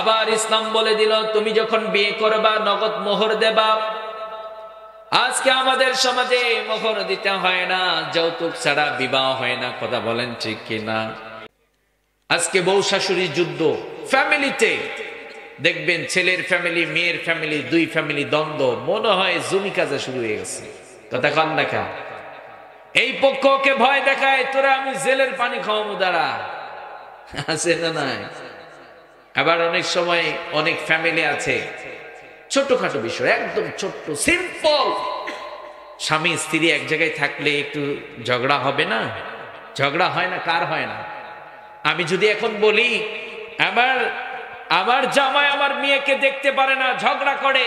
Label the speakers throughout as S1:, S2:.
S1: আবার ইসলাম বলে দিল তুমি যখন বিয়ে করবা নগদ মোহর দেবা। আজকে আমাদের সমাজে মোহর দিতে হয় না, যৌতুক ছাড়া বিবাহ হয় না। কথা বলেন ঠিক কিনা? আজকে বউ শাশুড়ির যুদ্ধ, ফ্যামিলিতে দেখবেন ছেলের ফ্যামিলি মেয়ের ফ্যামিলি, দুই ফ্যামিলি দ্বন্দ্ব, মনে হয় জমি কাজা শুরু হয়ে গেছে। কথা কন দেখা, এই পক্ষকে ভয় দেখায় তোরা আমি জেলের পানি খাওয়াবো দাঁড়া, আছে না নাই? আবার অনেক সময় অনেক ফ্যামিলি আছে ছোটখাটো বিষয়, একদম ছোট্ট সিম্পল, স্বামী স্ত্রী এক জায়গায় থাকলে একটু ঝগড়া হবে না? ঝগড়া হয় না? কার হয় না? আমি যদি এখন বলি আমার জামাই আমার মেয়েকে দেখতে পারে না, ঝগড়া করে,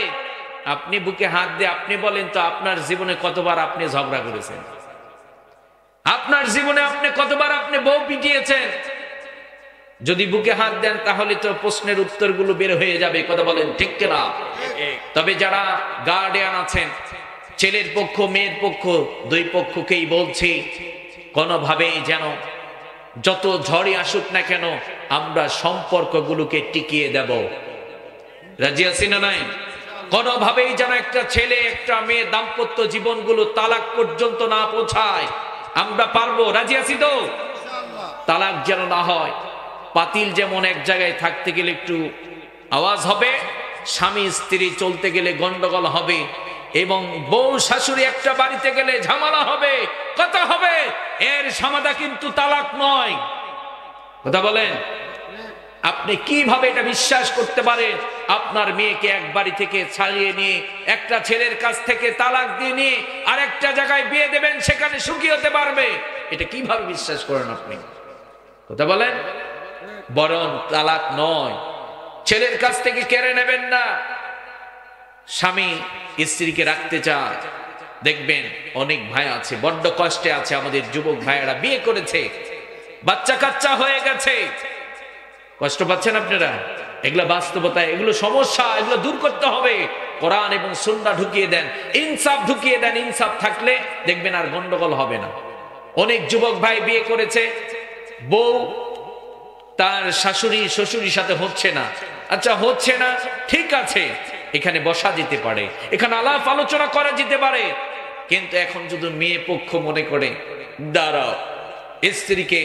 S1: আপনি বুকে হাত দিয়ে আপনি বলেন তো আপনার জীবনে কতবার আপনি ঝগড়া করেছেন? আপনার জীবনে আপনি কতবার আপনি বউ পিটিয়েছেন? যদি বুকে হাত দেন তাহলে তো প্রশ্নের উত্তরগুলো বের হয়ে যাবে। কথা বলেন ঠিক কিনা? তবে যারা গার্ডিয়ান আছেন, ছেলের পক্ষ মেয়ের পক্ষ দুই পক্ষকেই বলছি, কোনোভাবেই যেন যত ঝড়ই আসুক না কেন আমরা সম্পর্কগুলোকে টিকিয়ে দেব। রাজি আছি না নাই? কোনোভাবেই যেন একটা ছেলে একটা মেয়ে দাম্পত্য জীবনগুলো তালাক পর্যন্ত না পৌঁছায়। আমরা পারবো? রাজি আছি তো? তালাক যেন না হয়। পাতিল যেমন এক জায়গায় থাকতে গেলে একটু আওয়াজ হবে, স্বামী স্ত্রী চলতে গেলে গন্ডগোল হবে, এবং বউ শাশুড়ি একটা বাড়িতে গেলে ঝামেলা হবে, কথা হবে, এর সমাধা কিন্তু তালাক নয়। কথা বলেন? আপনি কিভাবে এটা বিশ্বাস করতে পারেন আপনার মেয়েকে এক বাড়ি থেকে ছাড়িয়ে নিয়ে একটা ছেলের কাছ থেকে তালাক দিয়ে নিয়ে আরেকটা জায়গায় বিয়ে দেবেন, সেখানে সুখী হতে পারবে? এটা কিভাবে বিশ্বাস করেন আপনি? কথা বলেন? বরং তালাক নয়, ছেলের কাছ থেকে কেড়ে নেবেন না। স্বামী স্ত্রীকে রাখতে চায়, দেখবেন অনেক ভাই আছে বড্ড কষ্টে আছে, আমাদের যুবক ভাইয়েরা বিয়ে করেছে, বাচ্চা কাচ্চা হয়ে গেছে, কষ্ট পাচ্ছেন আপনারা? এগুলো বাস্তবতা, এগুলো সমস্যা, এগুলো দূর করতে হবে। কোরআন এবং সুন্নাহ ঢুকিয়ে দেন, ইনসাফ ঢুকিয়ে দেন। ইনসাফ থাকলে দেখবেন আর গন্ডগোল হবে না। অনেক যুবক ভাই বিয়ে করেছে, বউ তার শাশুড়ি শ্বশুরির সাথে হচ্ছে না। আচ্ছা হচ্ছে না, ঠিক আছে, এখানে বসা যেতে পারে, এখানে আলাপ আলোচনা করা যেতে পারে, কিন্তু এখন যদি মেয়ে পক্ষ মনে করে দাঁড়াও, স্ত্রীকে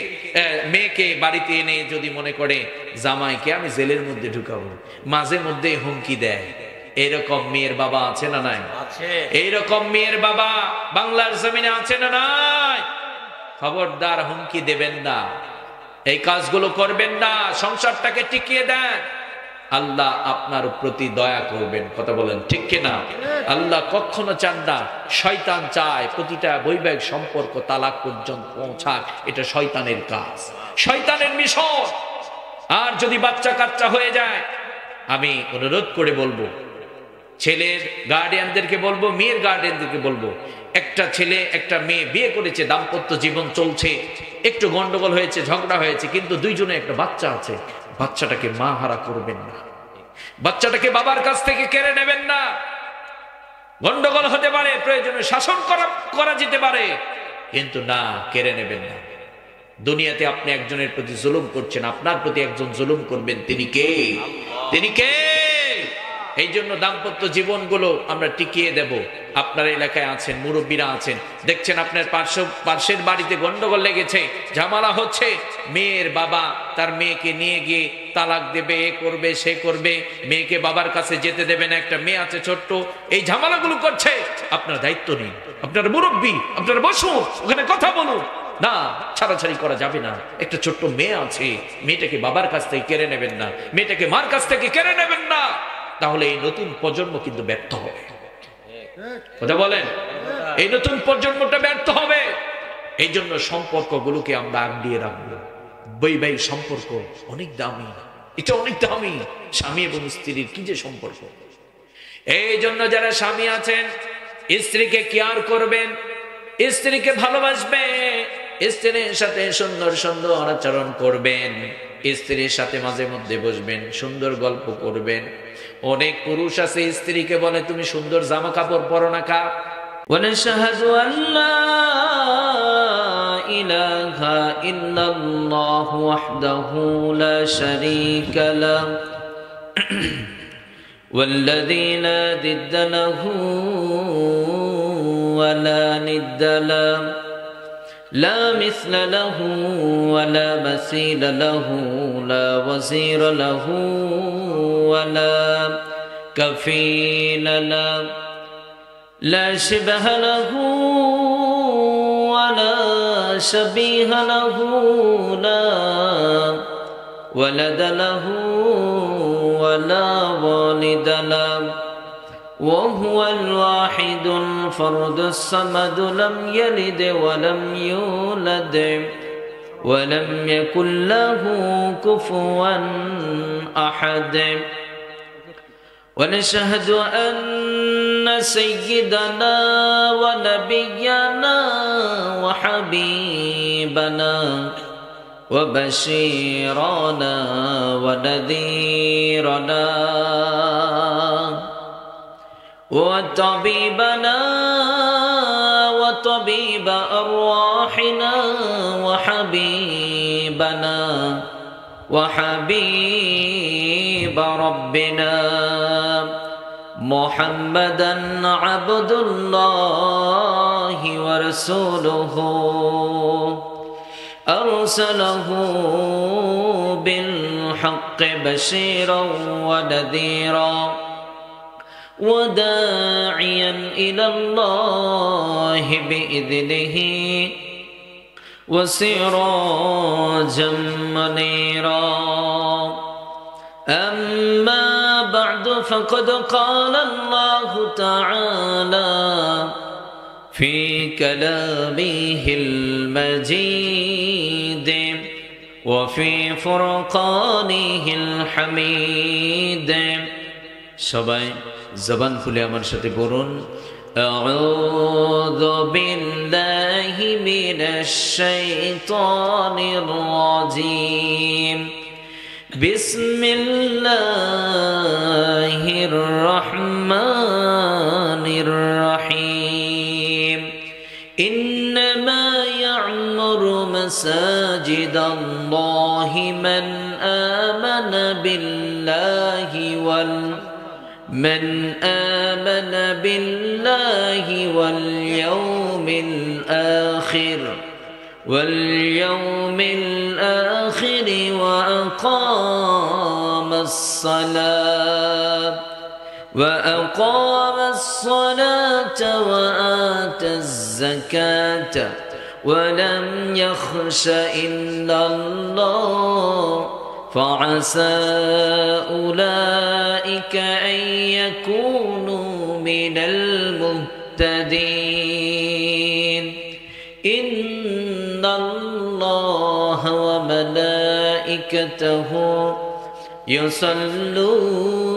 S1: মেয়েকে বাড়িতে এনে যদি মনে করে জামাইকে আমি জেলের মধ্যে ঢুকাবো, মাঝে মধ্যে হুমকি দেয়, এরকম মেয়ের বাবা আছে না নাই? এইরকম মেয়ের বাবা বাংলার জমিনে আছে না নাই? খবরদার হুমকি দেবেন না, এই কাজগুলো করবেন না, সংসারটাকে টিকিয়ে দেন, আল্লাহ আপনার প্রতি দয়া করবেন। কথা বলেন ঠিক কিনা? আল্লাহ কখনো চান না, শয়তান চায় প্রতিটা বৈবাহিক সম্পর্ক তালাক পর্যন্ত পৌঁছাক। এটা শয়তানের কাজ, শয়তানের মিশন। আর যদি বাচ্চা কাচ্চা হয়ে যায়, আমি অনুরোধ করে বলবো, ছেলের গার্ডিয়ানদেরকে বলবো, মেয়ের গার্ডিয়ানদেরকে বলবো, একটা ছেলে একটা মেয়ে বিয়ে করেছে, দাম্পত্য জীবন চলছে, একটু গন্ডগোল হয়েছে, ঝগড়া হয়েছে, কিন্তু দুইজনে একটা বাচ্চা আছে, বাচ্চাটাকে মা হারা করবেন না, বাচ্চাটাকে বাবার কাছ থেকে কেড়ে নেবেন না। গন্ডগোল হতে পারে, প্রয়োজনে শাসন করা যেতে পারে, কিন্তু না, কেড়ে নেবেন না। দুনিয়াতে আপনি একজনের প্রতি জুলুম করছেন, আপনার প্রতি একজন জুলুম করবেন, তিনি কে? তিনি কে? এই জন্য দাম্পত্য জীবনগুলো আমরা টিকিয়ে দেব। আপনার এলাকায় আছেন, মুরব্বীরা আছেন, দেখছেন আপনার পার্শ্বের বাড়িতে গন্ডগোল লেগেছে, ঝামেলা হচ্ছে, মেয়ের বাবা তার মেয়েকে নিয়ে গিয়ে তালাক দেবে, এ করবে সে করবে, মেয়েকে বাবার কাছে যেতে দেবে না, একটা মেয়ে আছে ছোট্ট, এই ঝামেলাগুলো করছে, আপনার দায়িত্ব নেই, আপনার মুরব্বী, আপনার বসুন, ওখানে কথা বলুন না, ছাড়াছাড়ি করা যাবে না। একটা ছোট্ট মেয়ে আছে, মেয়েটাকে বাবার কাছ থেকে কেড়ে নেবেন না, মেয়েটাকে মার কাছ থেকে কেড়ে নেবেন না, তাহলে এই নতুন প্রজন্ম কিন্তু ব্যর্থ হবে। কথা বলেন? এই নতুন প্রজন্মটা ব্যর্থ হবে। এই জন্য সম্পর্কগুলোকে আমরা আগিয়ে রাখবো। বৈবাহিক সম্পর্ক অনেক দামি, এটা অনেক দামি। স্বামী এবং স্ত্রীর কি যে সম্পর্ক! এই জন্য যারা স্বামী আছেন, স্ত্রীকে কেয়ার করবেন, স্ত্রীকে ভালোবাসবে, স্ত্রীর সাথে সুন্দর সুন্দর আচরণ করবেন, স্ত্রীর সাথে মাঝে মধ্যে বসবেন, সুন্দর গল্প করবেন। অনেক পুরুষ আছে স্ত্রীকে বলে তুমি সুন্দর জামা কাপড় পরো না কা। ওয়ানাশহাদু আল্লা ইলাহা ইল্লাল্লাহু ওয়াহদাহু লা শারীকা লাহু
S2: والذي لا ضد له ولا ند له لا مثل له ولا مثيل له لا وزير له ولا كفيل له لا شبه له ولا شبيه له لا ولد له ولا والد له وهو الواحد الفرد الصمد لم يلد ولم يولد ولم يكن له كفوا أحد ونشهد أن سيدنا ونبينا وحبيبنا وبشيرنا ونذيرنا وطبيبنا وطبيب أرواحنا وحبيبنا وحبيب ربنا محمدا عبد الله ورسوله أرسله بالحق بشيرا ونذيرا وداعيا إلى الله بإذنه وسراجا منيرا أما بعد فقد قال الله تعالى في كلامه المجيد وفي فرقانه الحميد সবাই জবান খুলে আমার সাথে পড়ুন أعوذ بالله من الشيطان الرجيم بسم الله الرحمن الرحيم إنما يعمر مساجد الله من آمن بالله واليوم الآخر وأقام الصلاة وآتى الزكاة ولم يخش إلا الله فعسى أولئك أن يكونوا من المهتدين إن الله وملائكته يصلون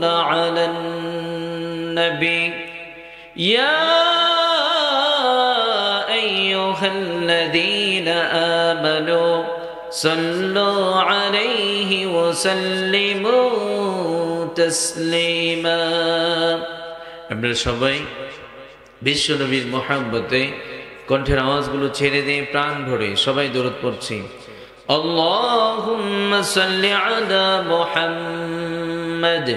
S2: على النبي يا أيها الذين آمنوا صلوا عليه وسلموا تسليما আমরা সবাই বিশ্ব নবীর মহব্বতে কণ্ঠের আওয়াজগুলো ছেড়ে দিয়ে প্রাণ ভরে সবাই দরুদ পড়ছি আল্লাহুম্মা সাল্লি আলা মুহাম্মাদ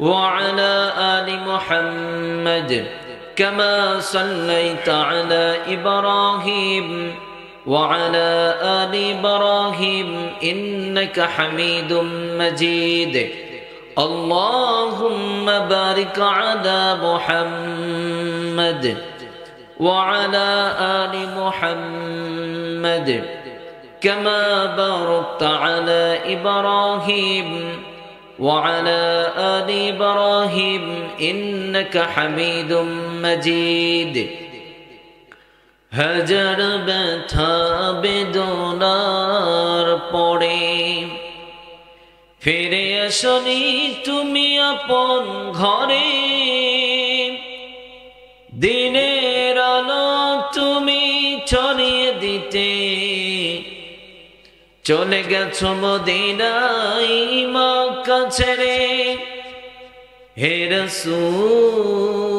S2: ওয়া আলা আলি মুহাম্মাদ কামা সাল্লাইতা আলা ইব্রাহিম وعلى آل إبراهيم إنك حميد مجيد اللهم بارك على محمد وعلى آل محمد كما باركت على إبراهيم وعلى آل إبراهيم إنك حميد مجيد হাজার ব্যথা বেদনার পরে ফিরে আসনি তুমি আপন ঘরে দিনের আলো তুমি ছড়িয়ে দিতে চলে গেছো মদিনায় মক্কা ছেড়ে হে রাসূল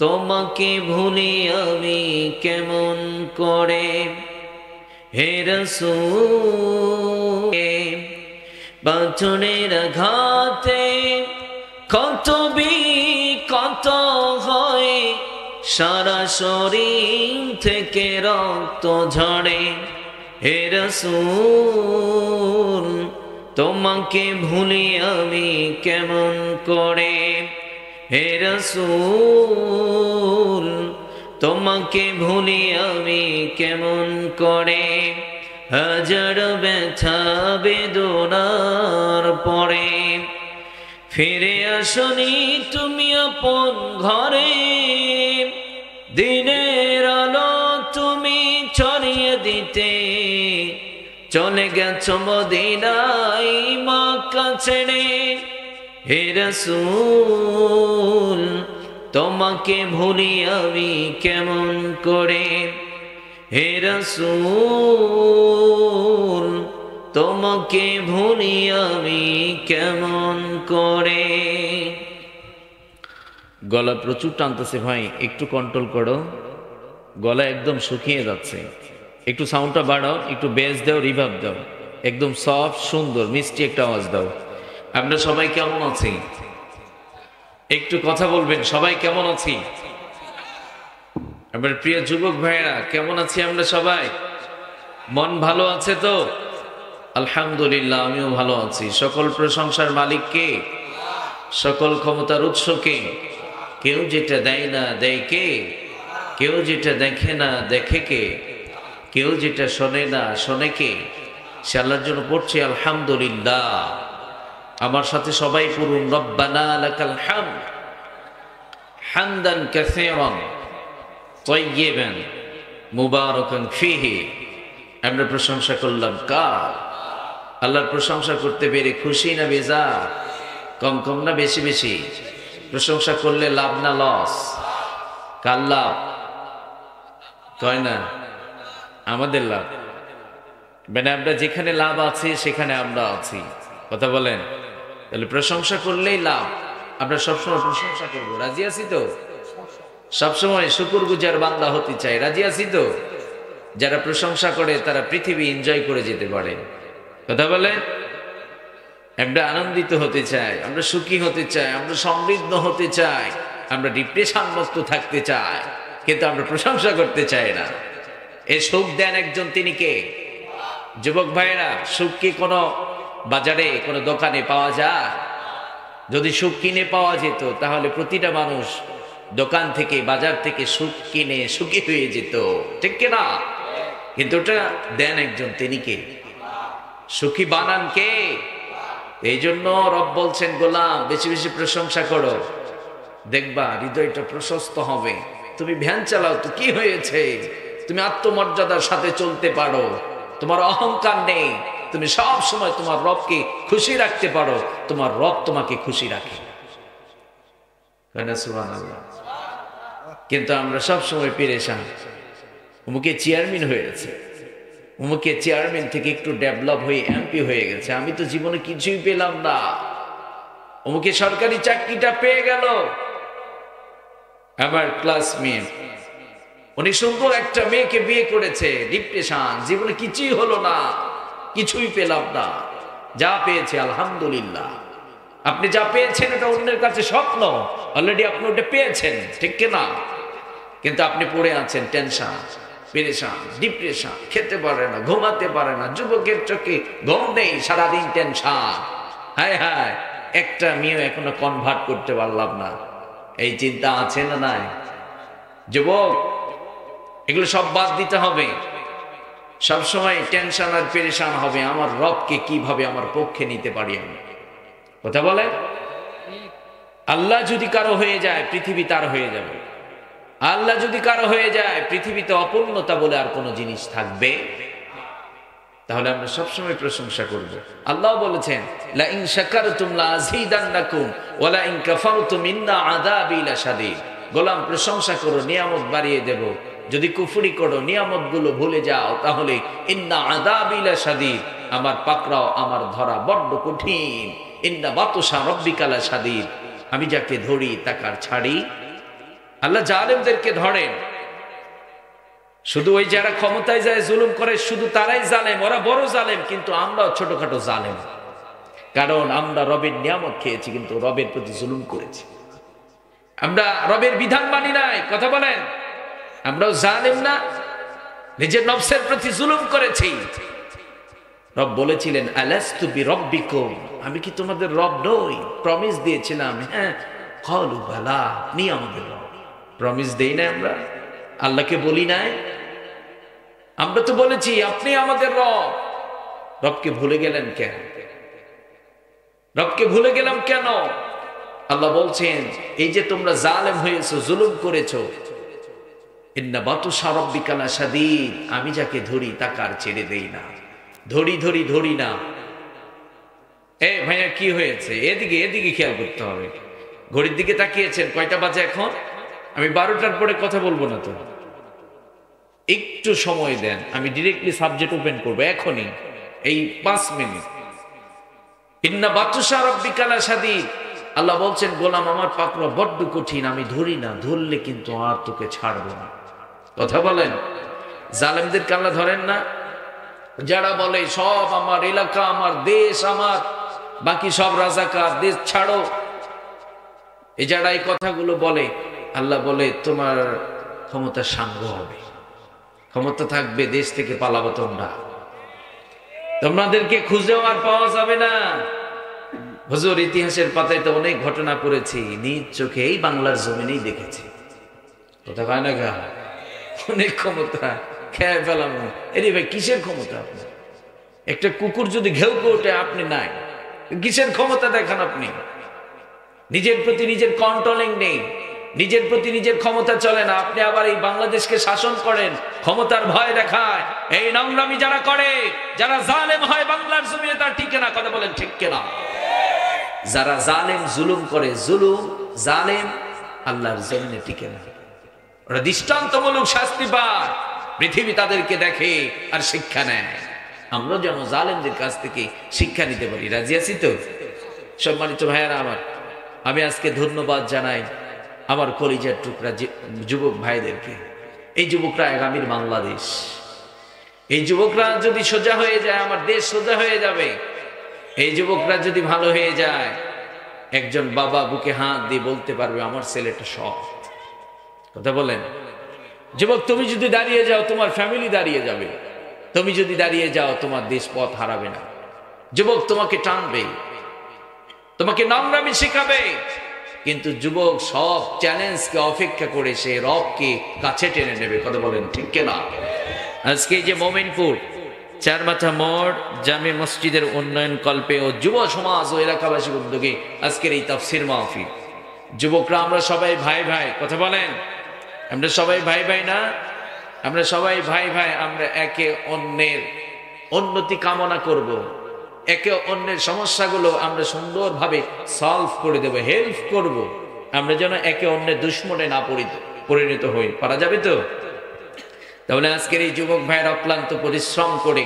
S2: তোমাকে ভুলি আমি কেমন করে হে রাসূল পাথরের আঘাতে কত কত হয়, সারা শরীর থেকে রক্ত ঝরে। হে রাসূল তোমাকে ভুলি আমি কেমন করে, হে রাসূল তোমাকে ভুলি আমি কেমন করে। হাজার ব্যথা বেদনার পরে ফিরে আসনি তুমি আপন ঘরে, দিনের আলো তুমি ছড়িয়ে দিতে চলে গেছো মদিনায় মক্কা ছেড়ে। হে রাসূল তোমাকে ভুলি আমি কেমন করে, হে রাসূল তোমাকে ভুলি আমি কেমন করে। গলা প্রচুর টানতেছে ভাই, একটু কন্ট্রোল করো, গলা একদম শুকিয়ে যাচ্ছে। একটু সাউন্ডটা বাড়াও, একটু বেস দাও, রিভার্ব দাও, একদম সফট সুন্দর মিষ্টি একটা আওয়াজ দাও। আমরা সবাই কেমন আছি? একটু কথা বলবেন, সবাই কেমন আছি? আমার প্রিয় যুবক ভাইয়েরা কেমন আছি আমরা সবাই? মন ভালো আছে তো? আলহামদুলিল্লাহ, আমিও ভালো আছি। সকল প্রশংসার মালিক কে? সকল ক্ষমতার উৎস কে? কেউ যেটা দেয় না দেয় কে? কেউ যেটা দেখে না দেখে কে? কেউ যেটা শোনে না শোনে কে? সে আল্লাহর জন্য পড়ছে আলহামদুলিল্লাহ। আমার সাথে সবাই পড়ুন, রব্বানা লাকাল হামদ হামদান কাসীরান তাইয়িবান মুবারাকান ফীহি। আমরা প্রশংসা করলাম কার? আল্লাহর প্রশংসা করতে পেরে খুশি না বেজার? কম কম না বেশি বেশি? প্রশংসা করলে লাভ না লস? কার লাভ? কয় না আমাদের লাভ। মানে আমরা যেখানে লাভ আছে সেখানে আমরা আছি, কথা বলেন। তাহলে প্রশংসা করলেই লাভ। আমরা সবসময় প্রশংসা করবো, রাজি আছি তো? সবসময় শুকরগুজার বান্দা হতে চাই, রাজি আছি তো? যারা প্রশংসা করে তারা পৃথিবী এনজয় করে যেতে পারে, কথা বলে। আমরা আনন্দিত হতে চাই, আমরা সুখী হতে চাই, আমরা সমৃদ্ধ হতে চাই, আমরা ডিপ্রেশন মুক্ত থাকতে চাই, কিন্তু আমরা প্রশংসা করতে চাই না। এই সুখ দেন একজন, তিনি কে? যুবক ভাইয়েরা, সুখ কি কোনো বাজারে কোনো দোকানে পাওয়া যায়? যদি সুখ কিনে পাওয়া যেত তাহলে প্রতিটা মানুষ দোকান থেকে বাজার থেকে সুখ কিনে সুখী হয়ে যেত, ঠিক কিনা? কিন্তু ওটা দেন একজন, তিনি কে? সুখী বানান কে? এই জন্য রব বলছেন, গোলাম বেশি বেশি প্রশংসা করো, দেখবা হৃদয়টা প্রশস্ত হবে। তুমি ভ্যান চালাও তো কি হয়েছে, তুমি আত্মমর্যাদার সাথে চলতে পারো, তোমার অহংকার নেই, তুমি সব সময় তোমার রবকে খুশি রাখতে পারো, তোমার রব তোমাকে খুশি রাখে। সুবহানাল্লাহ। কিন্তু আমরা সব সময় পেরেশান, অমুকে চেয়ারম্যান হয়েছে, অমুকে চেয়ারম্যান থেকে একটু ডেভেলপ হয়ে এমপি হয়ে গেছে, আমি তো জীবনে কিছুই পেলাম না। অমুকে সরকারি চাকরিটা পেয়ে গেল। আমার ক্লাসমেট, উনি সুন্দর একটা মেয়েকে বিয়ে করেছে, ডিপ্রেশন, জীবনে কিছুই হলো না, কিছুই পেলাম না। যা পেয়েছে আলহামদুলিল্লাহ। আপনি যা পেয়েছেন এটা অন্যের কাছে স্বপ্ন, অলরেডি আপনি ওটা পেয়েছেন, ঠিক কিনা? কিন্তু আপনি পড়ে আছেন টেনশন, পেরেশান, ডিপ্রেশন, খেতে পারে না, ঘুমাতে পারে না, যুবকের চোখে ঘুম নেই, সারাদিন টেনশন। হায় হায়, একটা মেয়ে এখনো কনভার্ট করতে পারলাম না, এই চিন্তা আছে না নাই? যুবক, এগুলো সব বাদ দিতে হবে। সবসময় টেনশন আর পেরেশান হবে, আমার রবকে কিভাবে আমার পক্ষে নিতে পারি আমি, কথা বলে। আল্লাহ যদি কারো হয়ে যায় পৃথিবী তার হয়ে যাবে। আল্লাহ যদি কারো হয়ে যায় পৃথিবীতে অপূর্ণতা বলে আর কোনো জিনিস থাকবে? তাহলে আমরা সবসময় প্রশংসা করব। আল্লাহ বলেছেন, লা ইন শাকারতুম লা আযীদান্নাকুম ওয়া লা ইন কাফারতুম ইন্না আযাবি লাশাদীদ। গোলাম প্রশংসা করো, নিয়ামত বাড়িয়ে দেব। যদি কুফরি করো, নিয়ামতগুলো ভুলে যাও, তাহলে ইন্না আযাবি লাশাদীদ, আমার পাকড়াও, আমার ধরা বড্ড কঠিন। ইন্না বাতশা রাব্বিকা লাশাদীদ, আমি যাকে ধরি তাকার ছাড়ি। আল্লাহ জালেমদেরকে ধরেন। শুধু ওই যারা ক্ষমতায় যায় জুলুম করে শুধু তারাই জালেম, ওরা বড় জালেম, কিন্তু আমরাও ছোটখাটো জালেম।
S1: কারণ আমরা রবের নিয়ামত খেয়েছি কিন্তু রবের প্রতি জুলুম করেছি। আমরা রবের বিধান মানি নাই, কথা বলেন। আমরাও জালেম না? নিজের নফসের প্রতি জুলুম করেছি। রব বলেছিলেন আলাস্তু বিরব্বিকুম, আমি কি তোমাদের রব নই? প্রমিস দিয়েছিলাম, হ্যাঁ। ক্বালু বালা, আপনি আমাদের রব। প্রমিস দেই না আমরা? আল্লাহকে বলি নাই? আমরা তো বলেছি আপনি আমাদের রব। রবকে ভুলে গেলেন কেন? রবকে ভুলে গেলাম কেন? আল্লাহ বলছেন এই যে তোমরা জালেম হয়েছো, জুলুম করেছো, ইন্না বাতুশা রাব্বিকা লাশাদীদ, আমি যাকে ধরি তাকে আর ছেড়ে দেই না। ধরি না। এ ভাইয়া কি হয়েছে? এদিকে খেয়াল করতে হবে। ঘড়ির দিকে তাকিয়েছেন, কয়টা বাজে এখন? আমি 12টার পরে কথা বলবো না তো, একটু সময় দেন, আমি ডিরেক্টলি সাবজেক্ট ওপেন করবো এখনই, এই 5 মিনিট। ইন্না বাতুশা রাব্বিকা লাশাদীদ, আল্লাহ বলছেন গোলাম আমার পাকড়া বড্ড কঠিন, আমি ধরি না, ধরলে কিন্তু আর তোকে ছাড়বো না। কথা বলেন। জালেমদেরকে আল্লাহ ধরেন না? যারা বলে সব আমার এলাকা, আমার দেশ, আমার বাকি সব রাজাকার, দেশ ছাড়ো, এই যারা এই কথাগুলো বলে, আল্লাহ বলে তোমার ক্ষমতা সাঙ্গ হবে, ক্ষমতা থাকবে, দেশ থেকে পালাবো তোমরা, তোমাদেরকে খুঁজেও আর পাওয়া যাবে না। হুজুর ইতিহাসের পাতায় তো অনেক ঘটনা পড়েছি, নিজ চোখে এই বাংলার জমিনেই দেখেছি। কথা কয় না গা? অনেক ক্ষমতা, খেয়ে ফেলাম। এরে ভাই কিসের ক্ষমতা আপনার? একটা কুকুর যদি ঘেউ ওঠে আপনি নাই, কিসের ক্ষমতা দেখান আপনি? নিজের প্রতি নিজের কন্ট্রোলিং নেই, নিজের প্রতি নিজের ক্ষমতা চলে না, আপনি আবার এই বাংলাদেশকে শাসন করেন, ক্ষমতার ভয় দেখায়। এই নোংরামি যারা করে, যারা জালেম হয় বাংলার জমিনে, তার ঠিক না। কথা বলেন ঠিক কিনা? যারা জালেম জুলুম করে, জুলুম জালেম আল্লাহর জমিনে টিকে না। ওরা দৃষ্টান্তমূলক শাস্তি পায়, পৃথিবী তাদেরকে দেখে আর শিক্ষা নেয়। আমরা যেন জালেমদের কাছ থেকে শিক্ষা নিতে পারি। রাজি আছি তো? সম্মানিত ভাইয়েরা আমার, আমি আজকে ধন্যবাদ জানাই আমার কলিজার টুকরা যুবক ভাইদেরকে। এই যুবকরা আগামীর বাংলাদেশ। এই যুবকরা যদি সোজা হয়ে যায়, আমার দেশ সোজা হয়ে যাবে। এই যুবকরা যদি ভালো হয়ে যায়, একজন বাবা বুকে হাত দিয়ে বলতে পারবে আমার ছেলেটা সৎ। কথা বলেন। যুবক তুমি যদি দাঁড়িয়ে যাও, তোমার ফ্যামিলি দাঁড়িয়ে যাবে। তুমি যদি দাঁড়িয়ে যাও, তোমার দেশ পথ হারাবে না। যুবক তোমাকে টানবে, তোমাকে নোংরামি শেখাবে, কিন্তু যুবক সব চ্যালেঞ্জকে অপেক্ষা করে সে রবকে কাছে টেনে নেবে। কথা বলেন ঠিক কিনা? আজকে যে মোমিনপুর চারমাথা মোড় জামে মসজিদের উন্নয়ন কল্পে ও যুব সমাজ ও এলাকাবাসীর উদ্যোগে আজকের এই তাফসির মাহফিল, যুবকরা আমরা সবাই ভাই ভাই। কথা বলেন। আমরা সবাই ভাই ভাই না? আমরা সবাই ভাই ভাই। আমরা একে অন্যের উন্নতি কামনা করব, একে অন্যের সমস্যাগুলো আমরা সুন্দরভাবে সলভ করে দেব, হেল্প করব। আমরা যেন একে অন্যের দুশ্মনে না পরিণত হই। পারা যাবে তো? তাহলে আজকের এই যুবক ভাইয়ের অক্লান্ত পরিশ্রম করে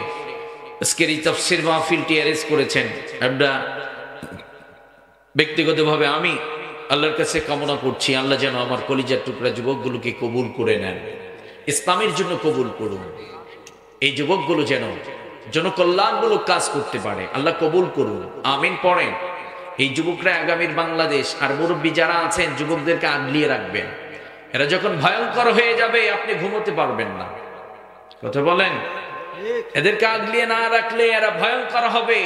S1: আজকের এই তাফসির মাহফিলটি অ্যারেঞ্জ করেছেন। আমরা ব্যক্তিগতভাবে আমি আল্লাহর কাছে কামনা করছি, আল্লাহ যেন আমার কলিজার টুকরা যুবকগুলোকে কবুল করে নেন, ইসলামের জন্য কবুল করুন। এই যুবকগুলো যেন জনকল্যাণমূলক কাজ করতে পারে, আল্লাহ কবুল করুন। আমিন পড়েন। এই যুবকরা আগামীর বাংলাদেশ। আর মুরব্বী যারা আছেন, যুবকদেরকে আগলিয়ে রাখবেন। এরা যখন ভয়ঙ্কর হয়ে যাবে, আপনি ঘুমোতে পারবেন না। কথা বলেন। এদেরকে আগলিয়ে না রাখলে এরা ভয়ঙ্কর হবে।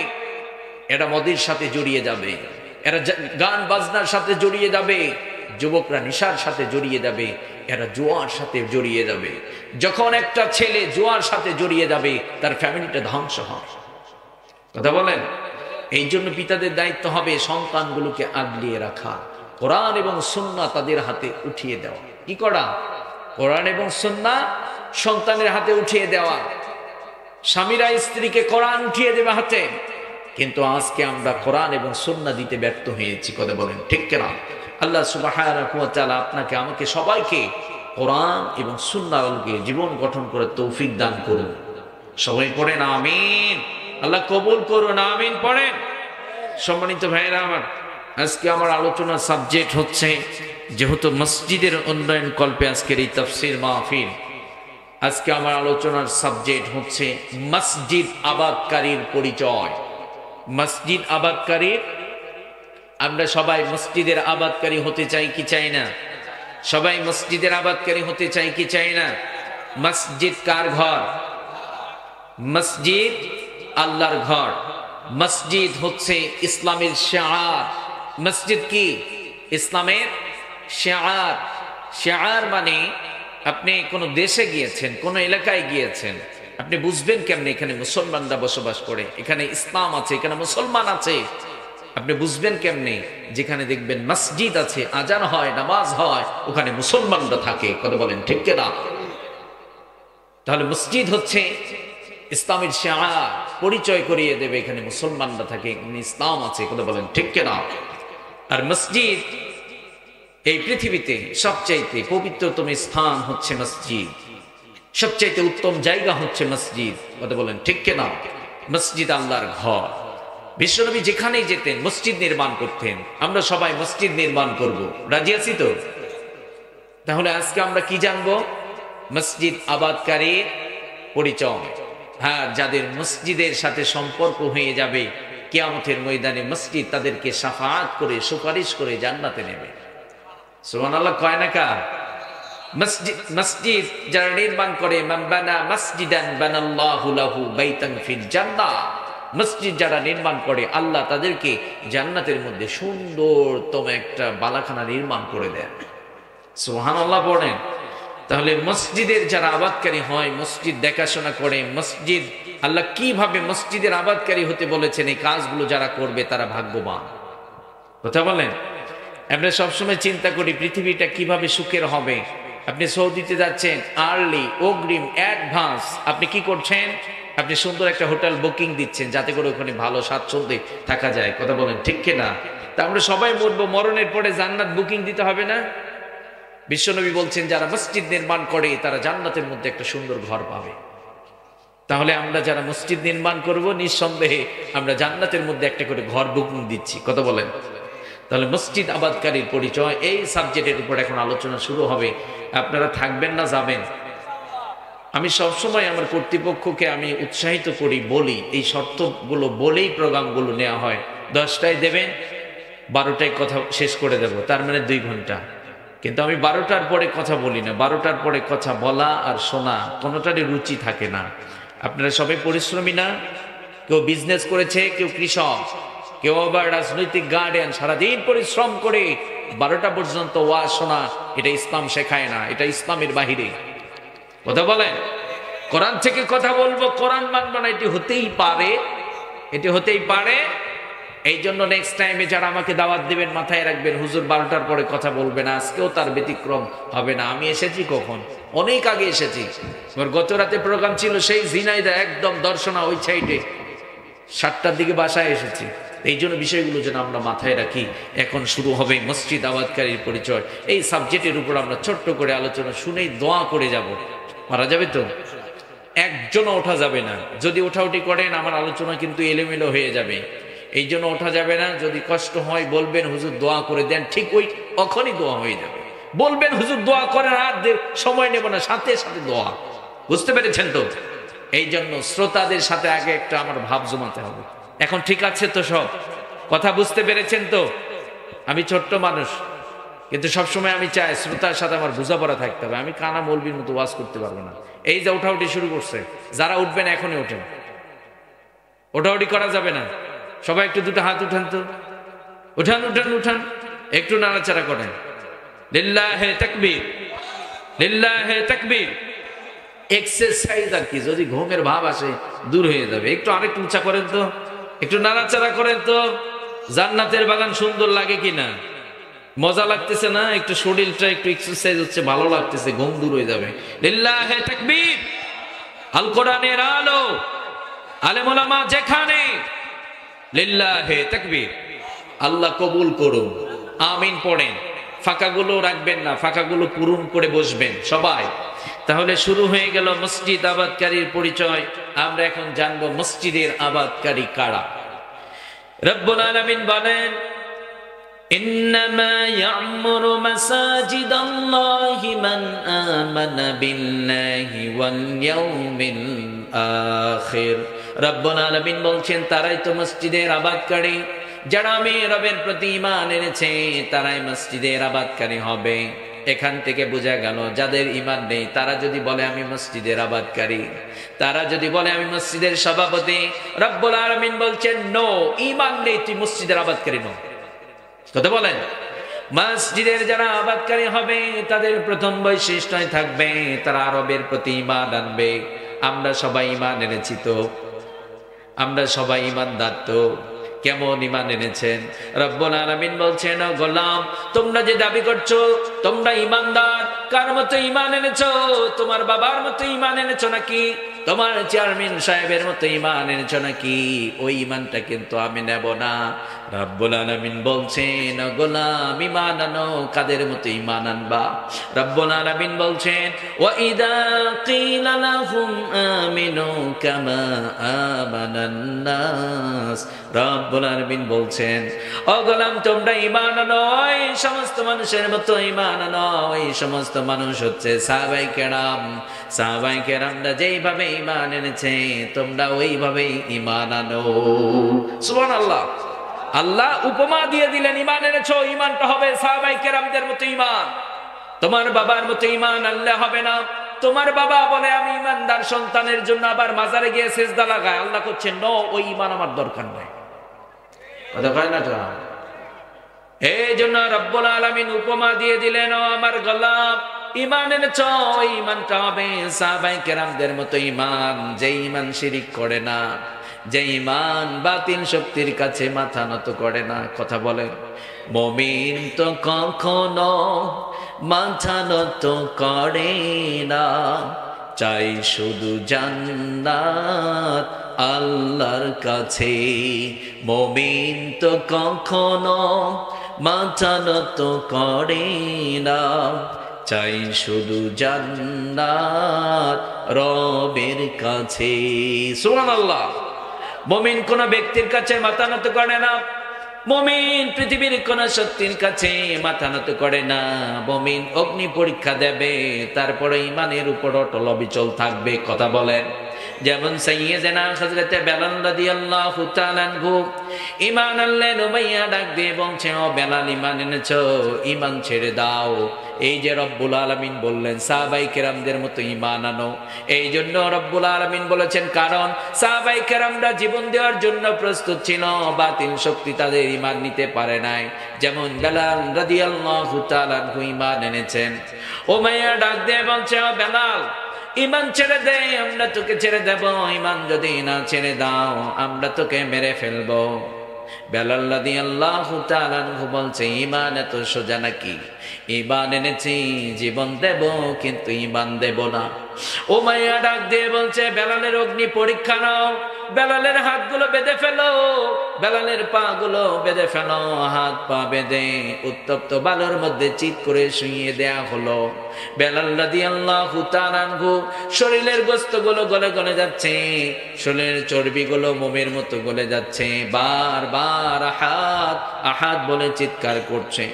S1: এরা মদের সাথে জড়িয়ে যাবে, এরা গান বাজনার সাথে জড়িয়ে যাবে, যুবকরা নেশার সাথে জড়িয়ে যাবে, এরা জুয়ার সাথে জড়িয়ে যাবে। যখন একটা ছেলে জুয়ার সাথে জড়িয়ে যাবে, তার ফ্যামিলিটা ধ্বংস হয়। কথা বলেন। এই জন্য পিতাদের দায়িত্ব হবে সন্তানগুলোকে আগলিয়ে রাখা, কোরআন এবং সুন্নাহ তাদের হাতে উঠিয়ে দেওয়া। কি করা? কোরআন এবং সুন্নাহ সন্তানের হাতে উঠিয়ে দেওয়া। স্বামীরা স্ত্রীকে কোরআন উঠিয়ে দেবে হাতে, কিন্তু আজকে আমরা কোরআন এবং সুন্নাহ দিতে ব্যর্থ হয়েছি। কথা বলেন ঠিক কিনা? আল্লাহ সুবহানাহু ওয়া তাআলা আপনাকে আমাকে সবাইকে কোরআন এবং সুন্নাহ অনুযায়ী জীবন গঠন করে তৌফিক দান করুন। সবাই পড়েন আমিন। আল্লাহ কবুল করুন। আমিন পড়েন। সম্মানিত ভাইয়েরা আমার, আজকে আমার আলোচনার সাবজেক্ট হচ্ছে, যেহেতু মসজিদের উন্নয়ন কল্পে আজকের এই তাফসির মাহফিল, আজকে আমার আলোচনার সাবজেক্ট হচ্ছে মসজিদ আবাদকারীর পরিচয়। মসজিদ আবাদকারীর, আমরা সবাই মসজিদের আবাদকারী হতে চাই কি চাই না? সবাই মসজিদের আবাদকারী হতে চাই কি চাই না? মসজিদ কার ঘর? মসজিদ আল্লাহর ঘর। মসজিদ হচ্ছে ইসলামের শিআর। মসজিদ কি? ইসলামের শিআর। শিআর মানে আপনি কোনো দেশে গিয়েছেন, কোনো এলাকায় গিয়েছেন, আপনি বুঝবেন কেমনে এখানে মুসলমানরা বসবাস করে, এখানে ইসলাম আছে, এখানে মুসলমান আছে। আপনি বুঝবেন কেমনে? যেখানে দেখবেন মসজিদ আছে, আজান হয়, নামাজ হয়, ওখানে মুসলমানরা থাকে। কথা বলেন ঠিক কিনা? তাহলে মসজিদ হচ্ছে ইসলামের শিআর, পরিচয় করিয়ে দেবে এখানে মুসলমানরা থাকে, এখানে ইসলাম আছে। কথা বলেন ঠিক কিনা? আর মসজিদ এই পৃথিবীতে সবচাইতে পবিত্রতম স্থান হচ্ছে মসজিদ, সবচাইতে উত্তম জায়গা হচ্ছে মসজিদ। কথা বলেন ঠিক কিনা? মসজিদ আল্লাহর ঘর। বিশ্বনবী যেখানেই যেতেন মসজিদ নির্মাণ করতেন। আমরা সবাই মসজিদ নির্মাণ করব, রাজি আছি তো? তাহলে আজকে আমরা কি জানবো? মসজিদ আবাদকারীর পরিচয়। হ্যাঁ, যাদের মসজিদের সাথে সম্পর্ক হয়ে যাবে, কিয়ামতের ময়দানে মসজিদ তাদেরকে শাফাআত করে, সুপারিশ করে জান্নাতে নেবে। সুবহানাল্লাহ কয় না কা? মসজিদ যারা নির্মাণ করে, মান বানা মসজিদান বানাল্লাহু লাহু বাইতান ফিল জান্নাহ, মসজিদ যারা নির্মাণ করে আল্লাহ তাদেরকে জান্নাতের মধ্যে সুন্দরতম একটা বালাখানা নির্মাণ করে দেন। সুবহানাল্লাহ পড়েন। তাহলে মসজিদের যারা আবাদকারী হয়, মসজিদ দেখাশোনা করে, মসজিদ আল্লাহ কিভাবে মসজিদের আবাদকারী হতে বলেছেন, এই কাজগুলো যারা করবে তারা ভাগ্যবান। কথা বলেন। আমরা সবসময় চিন্তা করি পৃথিবীটা কিভাবে সুখের হবে। আপনি সৌদিতে যাচ্ছেন, আর্লি, অগ্রিম, অ্যাডভান্স আপনি কি করছেন? আপনি সুন্দর একটা হোটেল বুকিং দিচ্ছেন যাতে করে ওখানে ভালো স্বাচ্ছন্দ্যে থাকা যায়। কথা বলেন ঠিক কিনা? তা আমরা সবাই মরবো, মরণের পরে জান্নাত বুকিং দিতে হবে না? বিশ্বনবী বলছেন যারা মসজিদ নির্মাণ করে তারা জান্নাতের মধ্যে একটা সুন্দর ঘর পাবে। তাহলে আমরা যারা মসজিদ নির্মাণ করব, নিঃসন্দেহে আমরা জান্নাতের মধ্যে একটা করে ঘর বুকিং দিচ্ছি। কথা বলেন। তাহলে মসজিদ আবাদকারীর পরিচয়, এই সাবজেক্টের উপর এখন আলোচনা শুরু হবে। আপনারা থাকবেন না যাবেন? আমি সবসময় আমার কর্তৃপক্ষকে আমি উৎসাহিত করি, বলি এই শর্তগুলো বলেই প্রোগ্রামগুলো নেওয়া হয়। 10টায় দেবেন, 12টায় কথা শেষ করে দেব, তার মানে 2 ঘন্টা। কিন্তু আমি 12টার পরে কথা বলি না। 12টার পরে কথা বলা আর শোনা কোনোটারই রুচি থাকে না। আপনারা সবাই পরিশ্রমী না? কেউ বিজনেস করেছে, কেউ কৃষক, কেউ আবার রাজনৈতিক গার্ডিয়ান, সারাদিন পরিশ্রম করে 12টা পর্যন্ত ওয়াজ শোনা, এটা ইসলাম শেখায় না, এটা ইসলামের বাহিরে। কথা বলেন। কোরআন থেকে কথা বলবো, কোরআন মানবো না, এটি হতেই পারে, এটি হতেই পারে। এই জন্য নেক্সট টাইমে যারা আমাকে দাওয়াত দেবেন মাথায় রাখবেন, হুজুর 12টার পরে কথা বলবেন, আজকেও তার ব্যতিক্রম হবে না। আমি এসেছি কখন? অনেক আগে এসেছি। আমার গত রাতে প্রোগ্রাম ছিল সেই ঝিনাইদা, একদম দর্শনা ওই সাইডে। 7টার দিকে বাসায় এসেছি। এই জন্য বিষয়গুলো যেন আমরা মাথায় রাখি। এখন শুরু হবে মসজিদ আবাদকারীর পরিচয়। এই সাবজেক্টের উপর আমরা ছোট্ট করে আলোচনা শুনেই দোয়া করে যাব। পারা যাবে তো? একজনও ওঠা যাবে না। যদি ওঠাউঠি করেন আমার আলোচনা কিন্তু এলোমেলো হয়ে যাবে। এই জন্য ওঠা যাবে না। যদি কষ্ট হয় বলবেন হুজুর দোয়া করে দেন, ঠিক ওই তখনই দোয়া হয়ে যাবে। বলবেন হুজুর দোয়া করেন, আর সময় নেব না, সাথে সাথে দোয়া। বুঝতে পেরেছেন তো? এই জন্য শ্রোতাদের সাথে আগে একটা আমার ভাব জমাতে হবে। এখন ঠিক আছে তো? সব কথা বুঝতে পেরেছেন তো? আমি ছোট্ট মানুষ, কিন্তু সবসময় আমি চাই শ্রোতার সাথে আমার বোঝাপড়া থাকতে হবে। আমি কানা মৌলবীর মতো ওয়াজ করতে পারবো না। এই যে ওঠাউঠি শুরু করছে, যারা উঠবেন এখনই ওঠেন, ওঠাউঠি করা যাবে না। সবাই একটু 2টা হাত উঠান তো, উঠান উঠান উঠান, একটু নাড়াচাড়া করেন। লিল্লাহে তাকবীর, লিল্লাহে তাকবীর। এক্সারসাইজ আর কি, যদি ঘুমের ভাব আসে দূর হয়ে যাবে। একটু আরেকটু উঁচা করেন তো, একটু নাড়াচাড়া করেন তো। জান্নাতের বাগান সুন্দর লাগে কিনা? মজা লাগতেছে না? একটু শরীরটা একটু এক্সারসাইজ হচ্ছে, ভালো লাগতেছে, ঘুম দূর হয়ে যাবে। লিল্লাহে তাকবীর। আল কোরআনের আলো, আলেম ওলামা যেখানে, লিল্লাহে তাকবীর। আল্লাহ কবুল করুন, আমিন পড়েন। ফাঁকাগুলো রাখবেন না, ফাঁকাগুলো পূরণ করে বসবেন সবাই। তাহলে শুরু হয়ে গেল মসজিদ আবাদকারীর পরিচয়। আমরা এখন জানবো মসজিদের আবাদকারী কারা। রব্বুল আলামিন বলেন, ইন্নামা ইয়া'মুরু মাসাজিদাল্লাহি মান আমানা বিল্লাহি ওয়াল ইয়াউমিল আখির
S2: রব্বুল আলামিন বলছেন তারাই তো মসজিদের আবাদকারী, যারা আমি রবের প্রতি ঈমান এনেছে তারাই মসজিদের আবাদকারী হবে। এখান থেকে বোঝা গেল যাদের ঈমান নেই তারা যদি বলে আমি মসজিদের আবাদকারী, তারা যদি বলে আমি মসজিদের সভাপতি, রব্বুল আলামিন বলছেন নো, ঈমান নেই, তুই মসজিদের আবাদকারী নো। কথা বলেন, মসজিদের যারা আবাদকারী হবে তাদের প্রথম বৈশিষ্ট্য থাকবে তারা রবের প্রতি ঈমান আনবে। আমরা সবাই ঈমান এনেছি তো? আমরা সবাই ঈমানদার তো? কেমন ঈমান এনেছেন? রব্বুল আলামিন বলছেন ও গোলাম, তোমরা যে দাবি করছো তোমরা ঈমানদার, কার মতো ঈমান এনেছো? তোমার বাবার মতো ঈমান এনেছো নাকি? তোমার চেয়ারম্যান সাহেবের মতো ঈমান এনেছো নাকি? ওই ঈমানটা কিন্তু আমি নেব না। রব্বুল আলামিন বলছেন ও গোলাম, ঈমান আনো, কাদের মতো ঈমান আনবা? রব্বুল আলামিন বলছেন ওয়া ইযা কিলা লাহুম আমিনু কামা আমানান নাস। রব্বুল আলামিন বলছেন ও গোলাম, তোমরা ঈমান আনো, ওই সমস্ত মানুষের মতো ঈমান আনো। ওই সমস্ত মানুষ হচ্ছে সাহাবায়ে কেরাম। সাহাবায়ে কেরামরা যেইভাবে ঈমান এনেছে তোমরা ওইভাবেই ঈমান আনো। সুবহানাল্লাহ। আল্লাহ উপমা দিয়ে দিলেন, ঈমান এনেছো, ঈমানটা হবে সাহাবায়ে কেরামদের মতো ঈমান। তোমার বাবার মতো ঈমান আনলে হবে না। তোমার বাবা বলে আমি ঈমানদার সন্তানের জন্য আবার মাজারে গিয়ে সিজদা লাগায়, আল্লাহ করছেন নো, ওই ঈমান আমার দরকার নাই। কথা কয় না? এই জন্য রব্বুল আলামিন উপমা দিয়ে দিলেন, ও আমার গোলাম, ঈমান এনেছো, ওই ঈমানটা হবে সাহাবায়ে কেরামদের মতো ঈমান, যে ঈমান শিরিক করে না, যে ঈমান বাতিল শক্তির কাছে মাথা নত করে না। কথা বলেন, মুমিন তো কখনো মাথা নত করে না, চাই শুধু জান্নাত আল্লাহর কাছে। মুমিন তো কখনো মাথা নত করে না, চাই শুধু জান্নাত রবের কাছে। সুবহানাল্লাহ। মুমিন কোন ব্যক্তির কাছে মাথা নত করে না, মুমিন পৃথিবীর কোন শক্তির কাছে মাথা নত করে না। মুমিন অগ্নি পরীক্ষা দেবে, তারপরে ঈমানের উপর অটল অবিচল থাকবে। কথা বলেন, যেমন সাইয়েদনা হযরত বেলাল রাদিয়াল্লাহু তাআলা আনহু ঈমান আনলেন, উমাইয়া ডাক দিয়ে বলছে ও বেলাল, ঈমান এনেছো, ঈমান ছেড়ে দাও। এই যে রব্বুল আলামিন বললেন সাহাবায়ে কেরামদের মতো ঈমান আনো, এই জন্য রব্বুল আলামিন বলেছেন, কারণ সাহাবায়ে কেরামরা জীবন দেওয়ার জন্য প্রস্তুত ছিল, বাতিল শক্তি তাদের ঈমান নিতে পারে নাই। যেমন বেলাল রাদিয়াল্লাহু তাআলা আনহু ঈমান এনেছেন। উমাইয়া ডাক দিয়ে বলছে ও বেলাল, ঈমান ছেড়ে দে, আমরা তোকে ছেড়ে দেব। ঈমান যদি না ছেড়ে দাও আমরা তোকে মেরে ফেলবো। বেলাল রাদিয়াল্লাহু তাআলা আনহু বলছে, ঈমান এত সোজা নাকি? ঈমান এনেছি, জীবন দেব, কিন্তু ঈমান দেব না। উমাইয়া ডাক দিয়ে বলছে, বেলালের অগ্নি পরীক্ষা নাও, বেলালের হাতগুলো বেঁধে ফেলো, বেলালের পা গুলো বেঁধে ফেলো। হাত পা বেঁধে উত্তপ্ত বালুর মধ্যে চিৎ করে শুইয়ে দেয়া হলো। বেলাল রাদিয়াল্লাহু তাআলা আনহু শরীরের গোশতগুলো গলে গলে যাচ্ছে, শরীরের চর্বিগুলো মোমের মতো গলে যাচ্ছে, বারবার আহাদ আহাদ বলে চিৎকার করছে।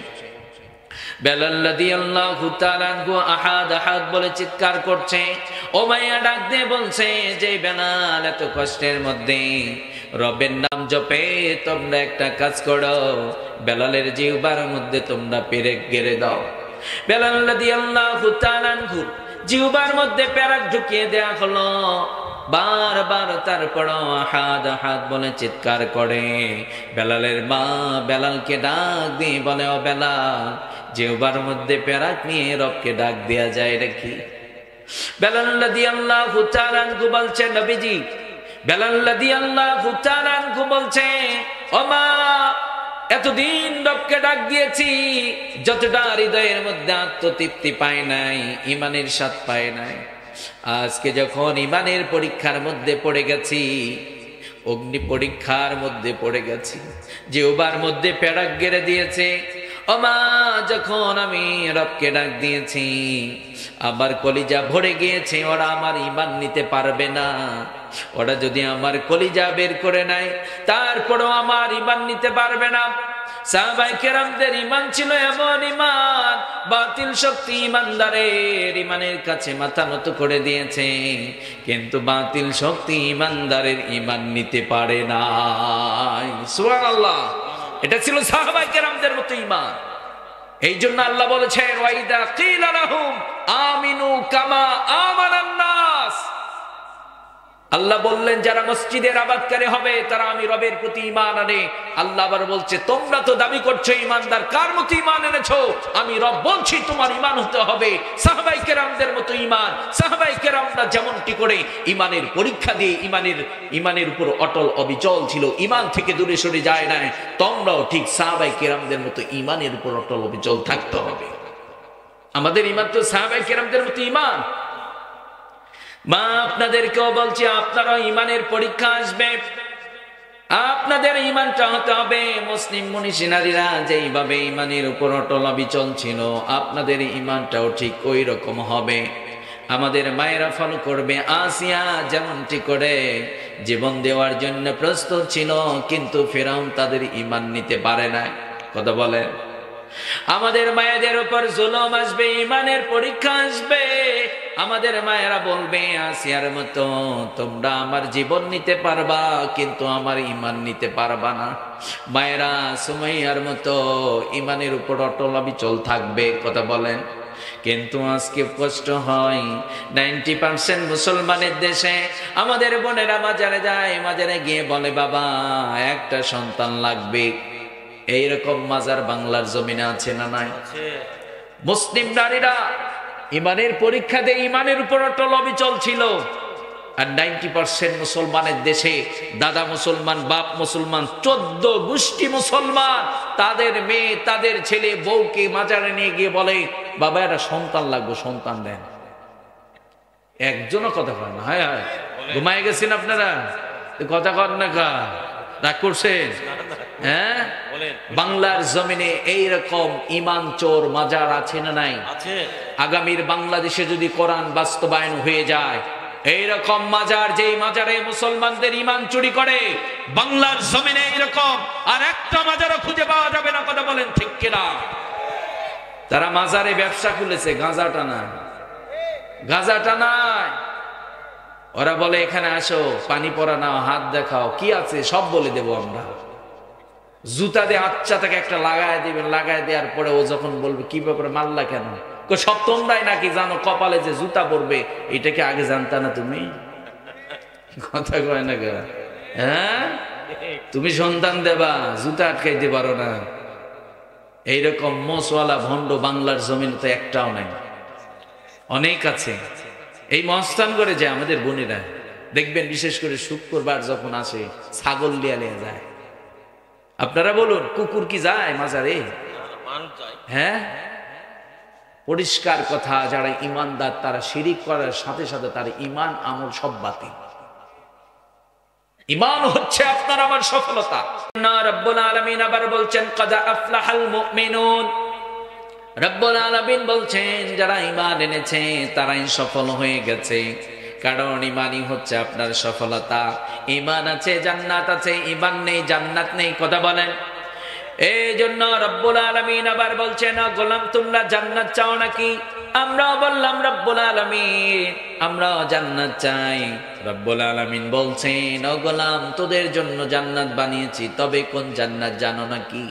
S2: বেলাল রাদিয়াল্লাহু তাআলা আনহু আহাদ আহাদ বলে চিৎকার করছে। উমাইয়া ডাক দিয়ে বলছে যে বেলাল এত কষ্টের মধ্যে রবের নাম জপে, তোমরা একটা কাজ করো, বেলালের জিহ্বার মধ্যে তোমরা পেরেক গেড়ে দাও। বেলাল রাদিয়াল্লাহু তাআলা আনহু জিহ্বার মধ্যে পেরেক ঢুকিয়ে দেয়া হলো। বারবার তারপর আহাদ আহাদ বলে চিৎকার করে। বেলালের মা বেলালকে ডাক দিয়ে বলে, ও বেলাল, জিহ্বার মধ্যে পেরেক নিয়ে রবকে ডাক দেয়া যায় নাকি? বেলাল রাদিয়াল্লাহু তাআলা আনহু বলছে, নবীজি, বেলাল রাদিয়াল্লাহু তাআলা আনহু বলছে, ও মা, এতদিন রবকে ডাক দিয়েছি, যতটা হৃদয়ের মধ্যে আত্মতৃপ্তি পায় নাই, ঈমানের স্বাদ পায় নাই, আজকে যখন ঈমানের পরীক্ষার মধ্যে পড়ে গেছি, অগ্নি পরীক্ষার মধ্যে পড়ে গেছি, জিহ্বার মধ্যে পেরেক গেড়ে দিয়েছে, ও মা, যখন আমি রবকে ডাক দিয়েছি আমার কলিজা ভরে গিয়েছে, ওরা আমার ঈমান নিতে পারবে না। ওরা যদি আমার কলিজা বের করে নেয় তারপরও আমার ঈমান নিতে পারবে না।
S1: সাহাবায়ে কেরামদের ঈমান ছিল এমন ঈমান, বাতিল শক্তি ঈমানদারের ঈমানের কাছে মাথা নত করে দিয়েছে, কিন্তু বাতিল শক্তি ঈমানদারের ঈমান নিতে পারে নাই। সুবহানাল্লাহ। এটা ছিল সাহাবায়ে কেরামদের মতো ঈমান। এই জন্য আল্লাহ বলেছেন ওয়াইদা কিলা লাহুম আমিনু কামা আমানান নাস। আল্লাহ বললেন যারা মসজিদের আবাদকারী হবে তারা আমি রবের প্রতি ঈমান আনে। আল্লাহ আবার বলছে তোমরা তো দাবি করছো ঈমানদার, কার মতো ঈমান এনেছো? আমি রব বলছি তোমার ঈমান হতে হবে সাহাবায়ে কেরামদের মতো ঈমান। সাহাবায়ে কেরামরা যেমনটি করে ঈমানের পরীক্ষা দিয়ে ঈমানের উপর অটল অবিচল ছিল, ঈমান থেকে দূরে সরে যায় না, তোমরাও ঠিক সাহাবায়ে কেরামদের মতো ঈমানের উপর অটল অবিচল থাকতে হবে। আমাদের ঈমান তো সাহাবায়ে কেরামদের মতো ঈমান। মা আপনাদেরকেও বলছি আপনারা ঈমানের পরীক্ষা আসবে, আপনাদের ঈমানটা হতে হবে মুসলিম মনীষী নারীরা যেইভাবে ঈমানের উপর অটল অবিচল ছিল, আপনাদের ঈমানটাও ঠিক ওই রকম হবে। আমাদের মায়েরা ফলো করবে আসিয়া যেমনটি করে জীবন দেওয়ার জন্য প্রস্তুত ছিল, কিন্তু ফিরআউন তাদের ঈমান নিতে পারে না। কথা বলেন। আমাদের মায়েদের উপর জুলুম আসবে, ঈমানের পরীক্ষা আসবে, আমাদের মায়েরা বলবে আসিয়ার মতো তোমরা আমার জীবন নিতে পারবা কিন্তু আমার ঈমান নিতে পারবা না। মায়েরা সুমাইয়ার মতো ঈমানের উপর অটল অবিচল থাকবে। কথা বলেন। কিন্তু আজকে কষ্ট হয় 90% মুসলমানের দেশে আমাদের বোনেরা মাজারে যায়, মাজারে গিয়ে বলে বাবা একটা সন্তান লাগবে। এইরকম মাজার বাংলার জমিনে আছে না নাই? মুসলিম নারীরা ঈমানের পরীক্ষা দিয়ে ঈমানের উপর অটল অবিচল ছিল। আর 90% মুসলমানের দেশে দাদা মুসলমান, বাপ মুসলমান, 14 গোষ্ঠী মুসলমান, তাদের মেয়ে তাদের ছেলে বউকে মাজারে নিয়ে গিয়ে বলে বাবা একটা সন্তান লাগবে, সন্তান দেন। একজনও কথা কয় না। হায় হায়, ঘুমায় গেছেন আপনারা, কথা কন না কা রাগ করছেন? হ্যাঁ, বাংলার জমিনে এইরকম ঈমান চোর মাজার আছে না নাই? আগামীর বাংলাদেশে যদি কোরআন বাস্তবায়ন হয়ে যায়, এইরকম মাজার, যেই মাজারে মুসলমানদের ঈমান চুরি করে, বাংলার জমিনে এইরকম আর একটা মাজারও খুঁজে পাওয়া যাবে না। কথা বলেন ঠিক কিনা? তারা মাজারে ব্যবসা খুলেছে, গাঁজা টানায়। ওরা বলে এখানে আসো, পানি পরা নাও, হাত দেখাও, কি আছে সব বলে দেব আমরা। জুতা দিয়ে আচ্ছা তাকে একটা লাগায় দিবেন, লাগায় দেওয়ার পরে ও যখন বলবে কি ব্যাপারে মারলা কেন, সব তোমরাই নাকি জানো কপালে যে জুতা পরবে, এটা কি আগে জানতা না তুমি? কথা কয় না কেন? হ্যাঁ, তুমি সন্তান দেবা, জুতা আটকাইতে পারো না। এইরকম মোসওয়ালা ভণ্ড বাংলার জমিন তো একটাও নাই, অনেক আছে। এই মস্তান করে যায় আমাদের বোনেরা, দেখবেন বিশেষ করে শুক্রবার যখন আসে ছাগল লিয়া যায়। আপনারা বলুন, কুকুর কি যায় মাজারে? হ্যাঁ, পরিষ্কার কথা, যারা ঈমানদার তারা শিরিক করার সাথে সাথে তার ঈমান আমল সব বাতিল। ঈমান হচ্ছে আপনার আমার সফলতা। রব্বুল আলামিন আবার বলছেন কাদ আফলাহাল মুমিনুন। রব্বুল আলামিন বলছেন যারা ঈমান এনেছে তারাই সফল হয়ে গেছে, কারণ ঈমানই হচ্ছে আপনার সফলতা। ঈমান আছে জান্নাত আছে, ঈমান নেই জান্নাত নেই। কথা বলেন। এই জন্য রব্বুল আলামিন আবার বলছেন গোলাম তোমরা জান্নাত চাও নাকি? আমরাও বললাম রব্বুল আলামিন আমরাও জান্নাত চাই। রব্বুল আলামিন বলছেন ও গোলাম তোদের জন্য জান্নাত বানিয়েছি, তবে কোন জান্নাত জানো নাকি?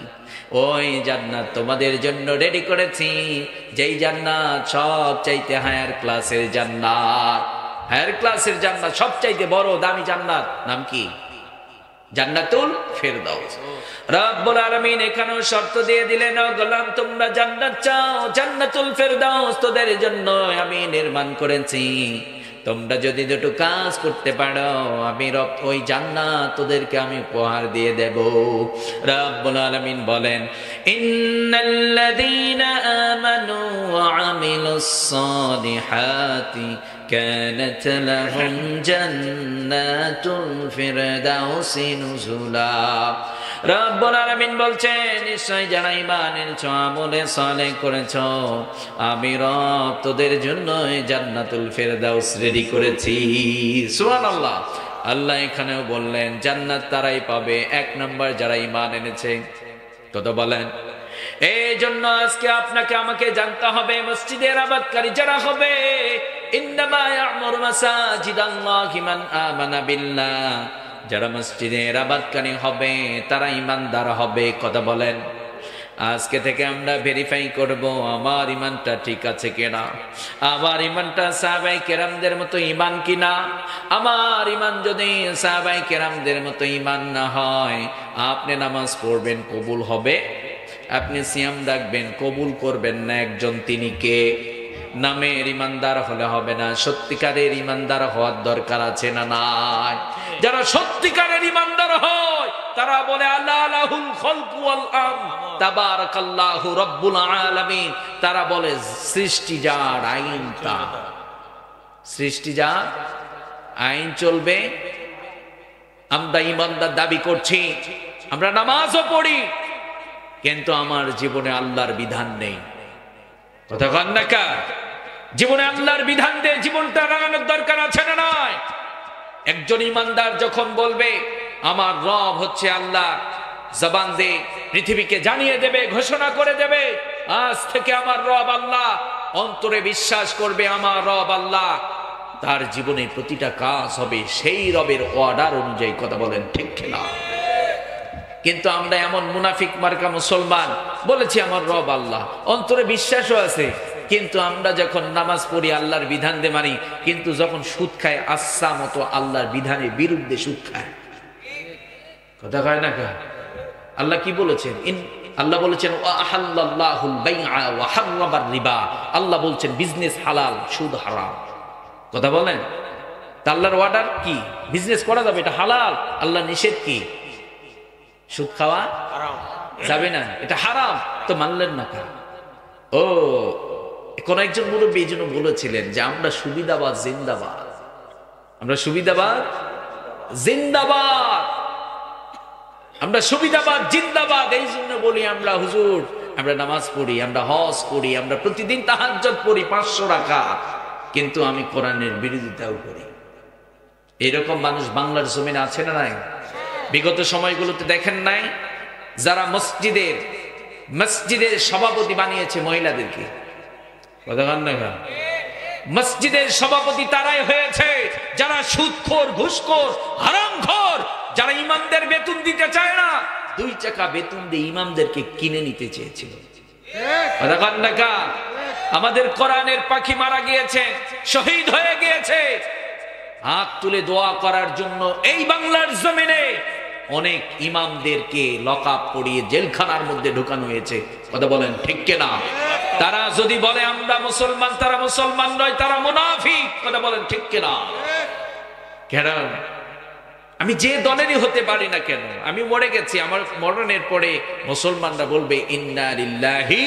S1: ওই জান্নাত তোমাদের জন্য রেডি করেছি, যেই জান্নাত সব চাইতে হায়ার ক্লাসের জান্নাত। হায়ার ক্লাসের জান্নাত, সবচাইতে বড় দামি জান্নাত, নাম কি? জান্নাতুল ফেরদাউস। রব্বুল আলামিন এখানেও শর্ত দিয়ে দিলেন ও গোলাম তোমরা জান্নাত চাও, জান্নাতুল ফেরদাউস তোদের জন্য আমি নির্মাণ করেছি। তোমরা যদি দুটো কাজ করতে পারো আমি রব ওই জান্নাত তোদেরকে আমি উপহার দিয়ে দেব। রব্বুল আলামিন বলেন ইন্নাল্লাযীনা আমানু ওয়া আমিলুস সালিহাতি কানাত লাহুম জান্নাতুল ফিরদাউসি নুজুলা। রব্বুল আলামিন বলছেন নিশ্চয় যারা ঈমান এনেছো আমলে সালেহ করেছো আমি রব তোদের জন্য জান্নাতুল ফিরদাউস রেডি করেছি। সুবহানাল্লাহ। আল্লাহ এখানেও বললেন জান্নাত তারাই পাবে, এক নাম্বার যারা ঈমান এনেছে। কথা বলেন। এই জন্য আজকে আপনাকে আমাকে জানতে হবে, মসজিদের আবাদকারী যারা হবে, ইন্নামা ইয়া'মুরু মাসাজিদাল্লাহি মান আমানা বিল্লাহ, যারা মসজিদের আবাদকারী হবে তারা ঈমানদার হবে। কথা বলেন। আজকে থেকে আমরা ভেরিফাই করব আমার ঈমানটা ঠিক আছে কিনা, আমার ঈমানটা সাহাবায়ে কেরামদের মতো ঈমান কিনা। আমার ঈমান যদি সাহাবায়ে কেরামদের মতো ঈমান না হয়, আপনি নামাজ পড়বেন কবুল হবে, আপনি সিয়াম রাখবেন কবুল করবেন না, একজন তিনি কে? নামের ঈমানদার হলে হবে না, সত্যিকারের ঈমানদার হওয়ার দরকার আছে না নাই? যারা সত্যিকারের ঈমানদার হয় তারা বলে আল্লাহ লাহুল খালকু ওয়াল আমর, তাবারাকাল্লাহু রাব্বুল আলামিন। তারা বলে সৃষ্টি যার, আইন তার। সৃষ্টি যার, আইন চলবে। আমরা ঈমানদার দাবি করছি, আমরা নামাজও পড়ি, কিন্তু আমার জীবনে আল্লাহর বিধান নেই। কথা কন না কা? জীবনে আল্লাহর বিধান দিয়ে জীবনটা রাঙানোর দরকার আছে না নাই? একজন ঈমানদার যখন বলবে আমার রব হচ্ছে আল্লাহ, জবান দিয়ে পৃথিবীকে জানিয়ে দেবে, ঘোষণা করে দেবে আজ থেকে আমার রব আল্লাহ, অন্তরে বিশ্বাস করবে আমার রব আল্লাহ, তার জীবনে প্রতিটা কাজ হবে সেই রবের অর্ডার অনুযায়ী। কথা বলেন ঠিক কিনা? কিন্তু আমরা এমন মুনাফিক মার্কা মুসলমান, বলেছি আমার রব আল্লাহ, অন্তরে বিশ্বাসও আছে, কিন্তু আমরা যখন নামাজ পড়ি আল্লাহর বিধান দিয়ে মানি, কিন্তু যখন সুদ খায় আচ্ছা মতো আল্লাহর বিধানের বিরুদ্ধে সুদ খায়। কথা কয় না কা? আল্লাহ কি বলেছেন? আল্লাহ বলেছেন ওয়াহাল্লাল্লাহুল বাইআ ওয়া হাররামার রিবা। আল্লাহ বলছেন বিজনেস হালাল, সুদ হারাম। কথা বলেন। তা আল্লাহর অর্ডার কি? বিজনেস করা যাবে, এটা হালাল। আল্লাহ নিষেধ কি? সুদ খাওয়া যাবে না, এটা হারাম। তো মানলেন না কা? ও, কোন একজন মুরব্বী এই জন্য বলেছিলেন যে আমরা সুবিধাবাদ জিন্দাবাদ, আমরা সুবিধাবাদ জিন্দাবাদ, আমরা সুবিধাবাদ জিন্দাবাদ। এই জন্য বলি আমরা হুজুর, আমরা নামাজ পড়ি, আমরা হজ করি, আমরা প্রতিদিন তাহাজ্জুদ পড়ি 500 রাকাত, কিন্তু আমি কোরআনের বিরোধিতাও করি। এরকম মানুষ বাংলার জমিনে আছে না নাই? বিগত সময়গুলোতে দেখেন নাই যারা মসজিদের সভাপতি বানিয়েছে মহিলাদেরকে? মসজিদের সভাপতি তারাই হয়েছে যারা সুদখোর, ঘুষখোর, হারামখোর, যারা ইমামদের বেতন দিতে চায় না। 2 টাকা বেতন দিয়ে ইমামদেরকে কিনে নিতে চেয়েছিল। আমাদের কোরআনের পাখি মারা গিয়েছে, শহীদ হয়ে গিয়েছে। হাত তুলে দোয়া করার জন্য এই বাংলার জমিনে অনেক ইমামদেরকে লকআপ পড়িয়ে জেলখানার মধ্যে ঢুকানো হয়েছে। কথা বলেন ঠিক কিনা? তারা যদি বলে আমরা মুসলমান, তারা মুসলমান নয়, তারা মুনাফিক। কথা বলেন ঠিক কিনা? কেন? আমি যে দলেরই হতে পারি না কেন, আমি মরে গেছি, আমার মরণের পরে মুসলমানরা বলবে ইন্না লিল্লাহি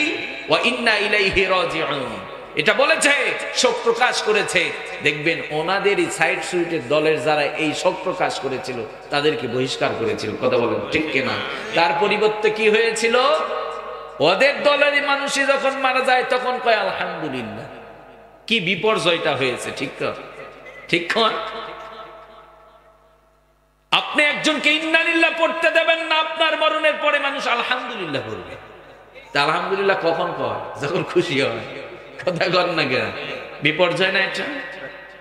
S1: ওয়া ইন্না ইলাইহি রাজিউন। এটা বলেছে, শোক প্রকাশ করেছে। দেখবেন ওনাদেরই সাইড সুইটের দলের যারা এই শোক প্রকাশ করেছিল তাদেরকে বহিষ্কার করেছিল। কথা বলেন ঠিক কিনা? তার পরিবর্তে কি হয়েছিল? ওদের দলেরই মানুষই যখন মারা যায় তখন কয় আলহামদুলিল্লাহ। কি বিপর্যয়টা হয়েছে! ঠিক ঠিক। আপনি একজনকে ইন্না লিল্লাহ পড়তে দেবেন না, আপনার মরণের পরে মানুষ আলহামদুলিল্লাহ পড়বে। তা আলহামদুলিল্লাহ কখন কয়? যখন খুশি হয়। কথা কর না কেন? বিপর্যয় না এটা?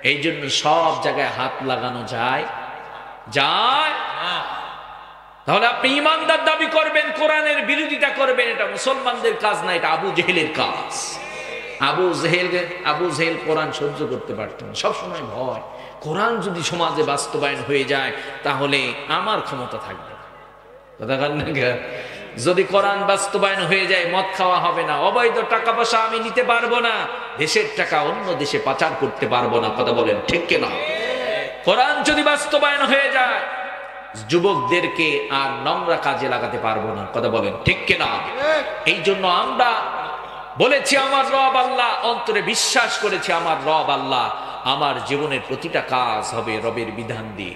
S1: এই জন্য সব জায়গায় হাত লাগানো যায়? তাহলে আপনি ইমানদার দাবি করবেন, কোরআনের বিরোধিতা করবেন, এটা মুসলমানদের কাজ না, এটা আবু জেহেলের কাজ। আবু জেহেল কোরআন সহ্য করতে পারতেন, সবসময় ভয়, কোরআন যদি সমাজে বাস্তবায়ন হয়ে যায় তাহলে আমার ক্ষমতা থাকবে। কথা কর না কেন? যদি কোরআন বাস্তবায়ন হয়ে যায় মদ খাওয়া হবে না, অবৈধ টাকা পয়সা আমি নিতে পারবো না, দেশের টাকা অন্য দেশে পাচার করতে পারবো না। কথা বলেন ঠিক কিনা? কোরআন যদি বাস্তবায়ন হয়ে যায় যুবকদেরকে আর নোংরা কাজে লাগাতে পারবো না। কথা বলেন ঠিক কিনা? এই জন্য আমরা বলেছি আমার রব আল্লাহ, অন্তরে বিশ্বাস করেছি আমার রব আল্লাহ, আমার জীবনের প্রতিটা কাজ হবে রবের বিধান দিয়ে।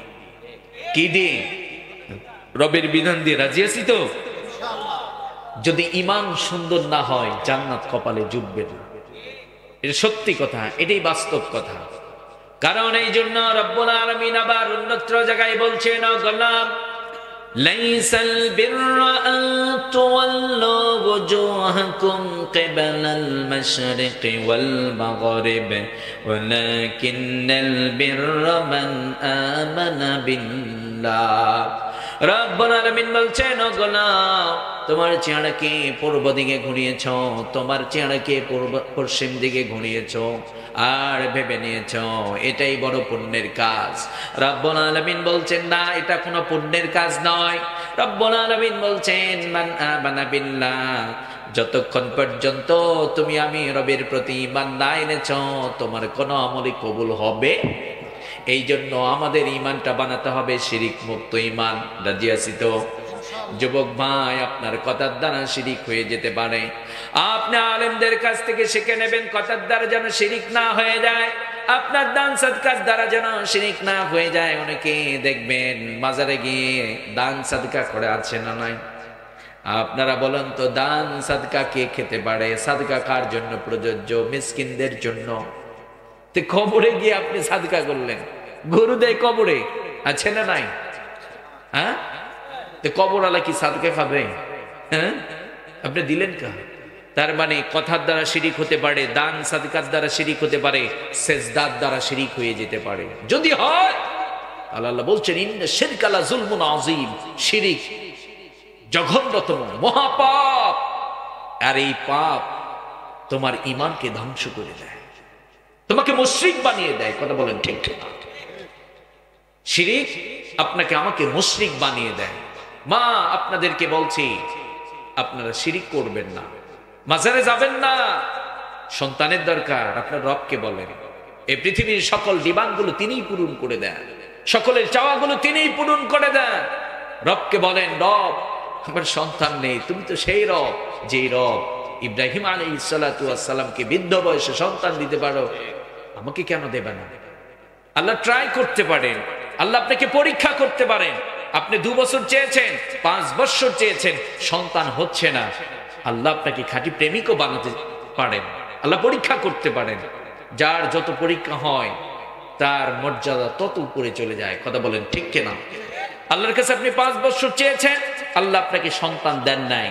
S1: কি দিয়ে? রবের বিধান দিয়ে। রাজি আছি তো? যদি ঈমান সুন্দর না হয় জান্নাত কপালে জুটবে না। এটা সত্যি কথা, এটাই বাস্তব কথা। কারণ এই জন্য রব্বুল আলামিন আবার অন্যত্র জায়গায় বলছেন, গোলাম লাইসাল বিররা আন
S2: তুওয়াল্লু ওয়াজুহাকুম কিবালাল মাশরিকি ওয়াল মাগরিব ওয়ালাকিন্নাল বিররা মান আমানা বিল্লাহ। রব্বুল আলামিন বলছেন, ও গোলাম, তোমার চেহারাকে পূর্ব দিকে ঘুরিয়েছ, তোমার চেহারাকে পশ্চিম দিকে ঘুরিয়েছ, আর ভেবে নিয়েছ এটাই বড় পুণ্যের কাজ। রব্বুল আলামিন বলছেন, না, এটা কোনো পুণ্যের কাজ নয়। রব্বুল আলামিন বলছেন, মান আমানা বিল্লাহ, যতক্ষণ পর্যন্ত তুমি আমি রবের প্রতি ঈমান না এনেছ, তোমার কোনো আমলই কবুল হবে। এই জন্য আমাদের ঈমানটা বানাতে হবে শিরিক মুক্ত ঈমান। রাজি আছি তো? যুবক ভাই, আপনার কথার দ্বারা শিরিক হয়ে যেতে পারে। আপনি আলেমদের কাছ থেকে শিখে নেবেন কথার দ্বারা যেন শিরিক না হয়ে যায়, আপনার দান সাদকার দ্বারা যেন শিরিক না হয়ে যায়। অনেকে দেখবেন বাজারে গিয়ে দান সাদকা করে আছে না নাই? আপনারা বলেন তো, দান সাদকা কে খেতে পারে? সাদকা কার জন্য প্রযোজ্য? মিসকিনদের জন্য। তো কবরে গিয়ে আপনি সাদকা করলেন, গরু দেয় কবরে, আছে না নাই? হ্যাঁ, তো কবরওয়ালা কি সাদকা খাবে? হ্যাঁ, আপনি দিলেন কা? তার মানে কথার দ্বারা শিরিক হতে পারে, দান সাদকার দ্বারা শিরিক হতে পারে, সেজদার দ্বারা শিরিক হয়ে যেতে পারে। যদি হয়, আল্লাহ বলছেন, ইন্না শিরকা লা যুলমুন আযীম, শিরিক জঘন্যতম মহাপাপ। আর এই পাপ তোমার ঈমানকে ধ্বংস করে দেয়, তোমাকে মুশরিক বানিয়ে দেয়। কথা বলেন ঠিক ঠিক? শিরিক আপনাকে আমাকে মুশরিক বানিয়ে দেয়। মা, আপনাদেরকে বলছি, আপনারা শিরিক করবেন না, মাজারে যাবেন না। সন্তানের দরকার, আপনার রবকে বলেন। এই পৃথিবীর সকল ডিমান্ডগুলো তিনিই পূরণ করে দেন, সকলের চাওয়াগুলো তিনিই পূরণ করে দেন। রবকে বলেন, রব, আমার সন্তান নেই, তুমি তো সেই রব যে রব ইব্রাহিম আলাইহিস সালাতু ওয়াস সালামকে বৃদ্ধ বয়সে সন্তান দিতে পারো, আমাকে কেন দেবে না? আল্লাহ ট্রাই করতে পারেন, আল্লাহ আপনাকে পরীক্ষা করতে পারেন। আপনি 2 বছর চেয়েছেন, 5 বছর চেয়েছেন, সন্তান হচ্ছে না, আল্লাহ আপনাকে খাঁটি প্রেমিকও বানাতে পারেন, আল্লাহ পরীক্ষা করতে পারেন। যার যত পরীক্ষা হয় তার মর্যাদা তত উপরে চলে যায়। কথা বলেন ঠিক কিনা? আল্লাহর কাছে আপনি 5 বছর চেয়েছেন, আল্লাহ আপনাকে সন্তান দেন নাই,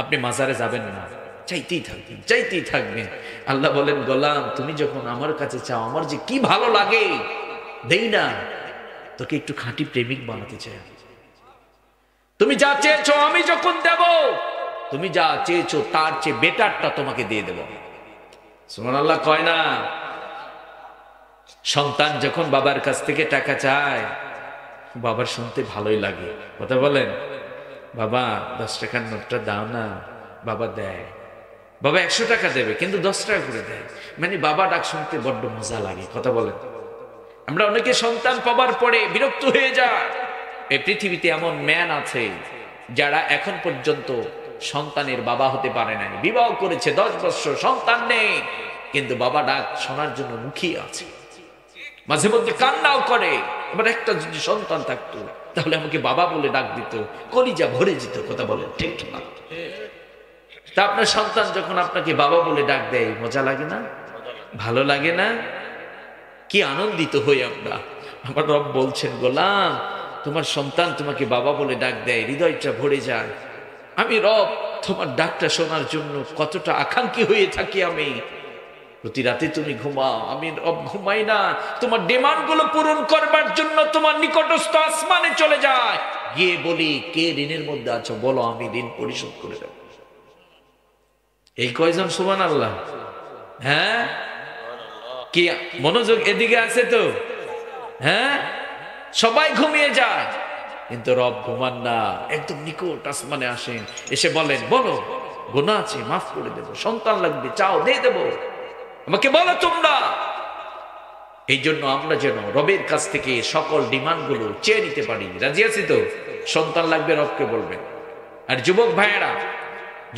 S2: আপনি মাজারে যাবেন না, চাইতেই থাকবেন, চাইতেই থাকবেন। আল্লাহ বলেন, গোলাম, তুমি যখন আমার কাছে চাও, আমার যে কি ভালো লাগে, দেই না, তোকে একটু খাঁটি প্রেমিক বানাতে চাই। তুমি যা চেয়েছো আমি যখন দেব, তুমি যা চেয়েছো তার চেয়ে বেটারটা তোমাকে দিয়ে দেব। সুবহানাল্লাহ কয় না? সন্তান যখন বাবার কাছ থেকে টাকা চায়, বাবার শুনতে ভালোই লাগে। কথা বলেন, বাবা 10 টাকার নোটটা দাও না, বাবা দেয়। বাবা 100 টাকা দেবে, কিন্তু 10 টাকা করে দেয়, মানে বাবা ডাক শুনতে বড্ড মজা লাগে। কথা বলেন, আমরা অনেকে সন্তান পাবার পরে বিরক্ত হয়ে যায়। এই পৃথিবীতে এমন ম্যান আছে যারা এখন পর্যন্ত সন্তানের বাবা হতে পারে নাই, বিবাহ করেছে 10 বছর, সন্তান নেই, কিন্তু বাবা ডাক শোনার জন্য মুখিয়ে আছে, মাঝে মধ্যে কান্নাও করে। এবার একটা যদি সন্তান থাকতো, তাহলে আমাকে বাবা বলে ডাক দিত, কলিজা ভরে যেত। কথা বলেন ঠিক না? তা আপনার সন্তান যখন আপনাকে বাবা বলে ডাক দেয়, মজা লাগে না? ভালো লাগে না? কি আনন্দিত হই আমরা। আমার রব বলছেন, গোলাম, তোমার সন্তান তোমাকে বাবা বলে ডাক দেয়, হৃদয়টা ভরে যায়। আমি রব তোমার ডাকটা শোনার জন্য কতটা আকাঙ্ক্ষী হয়ে থাকি। আমি প্রতি রাতে তুমি ঘুমাও, আমি রব ঘুমাই না, তোমার ডিমান্ড গুলো পূরণ করবার জন্য তোমার নিকটস্থ আসমানে চলে যায়, গিয়ে বলি, কে ঋণের মধ্যে আছো বলো, আমি ঋণ পরিশোধ করে দেব। এই কয়জন সুবহানাল্লাহ? হ্যাঁ, কি মনোযোগ এদিকে আছে তো? হ্যাঁ, সবাই ঘুমিয়ে যায়, কিন্তু রব ঘুমান না, একদম নিকট আসমানে আসেন, এসে বলেন, বলো, গুনাহ আছে, মাফ করে দেব, সন্তান লাগবে, চাও, দিয়ে দেব, আমাকে বলো তোমরা। এই জন্য আমরা যেন রবের কাছ থেকে সকল ডিমান্ড গুলো চেয়ে নিতে পারি। রাজি আছি তো? সন্তান লাগবে, রবকে বলবেন। আর যুবক ভাইয়েরা,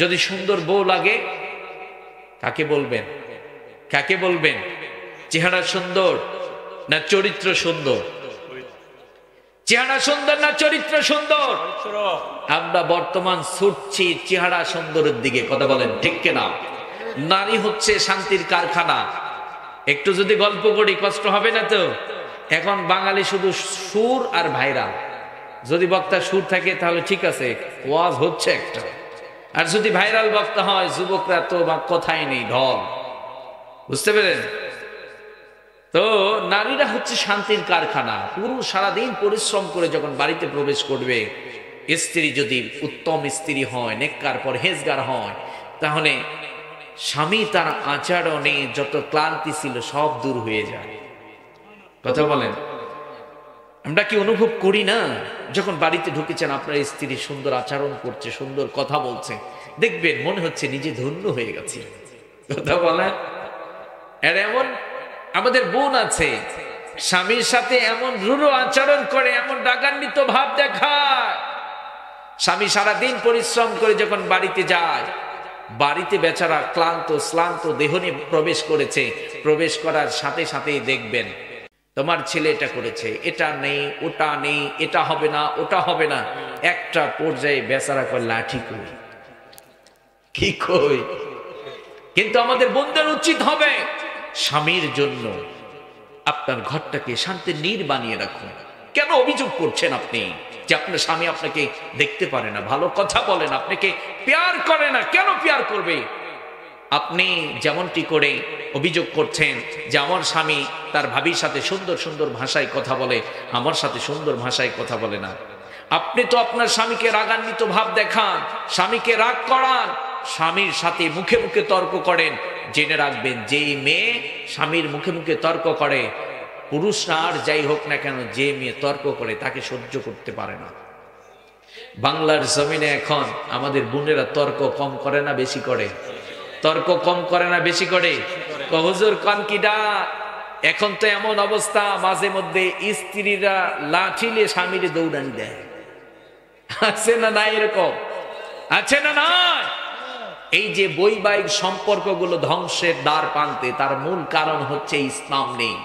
S2: যদি সুন্দর বউ লাগে, কাকে বলবেন? কাকে বলবেন? চেহারা সুন্দর না চরিত্র সুন্দর? চেহারা সুন্দর না চরিত্র সুন্দর? আমরা বর্তমান ছুটছি চেহারা সুন্দরের দিকে। কথা বলেন ঠিক কিনা? নারী হচ্ছে শান্তির কারখানা। একটু যদি গল্প করি কষ্ট হবে না তো? এখন বাঙালি শুধু সুর আর ভাইরাল,
S1: যদি বক্তা সুর থাকে তাহলে ঠিক আছে, ওয়াজ হচ্ছে একটা। আর যদি ভাইরাল বক্তা হয়, যুবকরা তো কথাই নেই, ঢল। বুঝতে পেরেন? তো নারীরা হচ্ছে শান্তির কারখানা। পুরুষ সারাদিন পরিশ্রম করে যখন বাড়িতে প্রবেশ করবে, স্ত্রী যদি উত্তম স্ত্রী হয়, নেককার পরহেজগার হয়, তাহলে স্বামী তার আচরণে যত ক্লান্তি ছিল সব দূর হয়ে যায়। কথা বলেন, আমরা কি অনুভব করি না? যখন বাড়িতে ঢুকেছেন, আপনার স্ত্রী সুন্দর আচরণ করছে, সুন্দর কথা বলছে, দেখবেন মনে হচ্ছে নিজে ধন্য হয়ে গেছে। কথা বলেন। আর এমন আমাদের বোন আছে, স্বামীর সাথে এমন রূঢ় আচরণ করে, এমন রাগান্বিত ভাব দেখায়। স্বামী সারাদিন পরিশ্রম করে যখন বাড়িতে যায়, বাড়িতে বেচারা ক্লান্ত শ্লান্ত দেহ নিয়ে প্রবেশ করেছে, প্রবেশ করার সাথে সাথেই দেখবেন তোমার ছেলে এটা করেছে, এটা নেই, ওটা নেই, এটা হবে না, ওটা হবে না। একটা পর্যায়ে বেচারা করে লাঠি কই, কি কই। কিন্তু আমাদের বোনদের উচিত হবে স্বামীর জন্য আপনার ঘরটাকে শান্তির নীড় বানিয়ে রাখুন। কেন অভিযোগ করছেন আপনি যে আপনার স্বামী আপনাকে দেখতে পারে না, ভালো কথা বলেন, আপনাকে প্যার করে না? কেন প্যার করবে? আপনি যেমনটি করে অভিযোগ করছেন যে আমার স্বামী তার ভাবির সাথে সুন্দর সুন্দর ভাষায় কথা বলে, আমার সাথে সুন্দর ভাষায় কথা বলে না। আপনি তো আপনার স্বামীকে রাগান্বিত ভাব দেখান, স্বামীকে রাগ করান, স্বামীর সাথে মুখে মুখে তর্ক করেন। জেনে রাখবেন, যেই মেয়ে স্বামীর মুখে মুখে তর্ক করে, পুরুষ না আর যাই হোক না কেন, যে মেয়ে তর্ক করে তাকে সহ্য করতে পারে না। বাংলার জমিনে এখন আমাদের বোনেরা তর্ক কম করে না বেশি করে? তর্ক কম করে না বেশি করে? হুজুর কোন কিডা? এখন তো এমন অবস্থা, মাঝে মধ্যে স্ত্রীরা লাঠিলে স্বামীরে দৌড়ানি দেয়। আছে না নাই? এরকম আছে না নাই? এই যে বৈবাহিক সম্পর্কগুলো ধ্বংসের দ্বার প্রান্তে, তার মূল কারণ হচ্ছে ইসলাম নেই।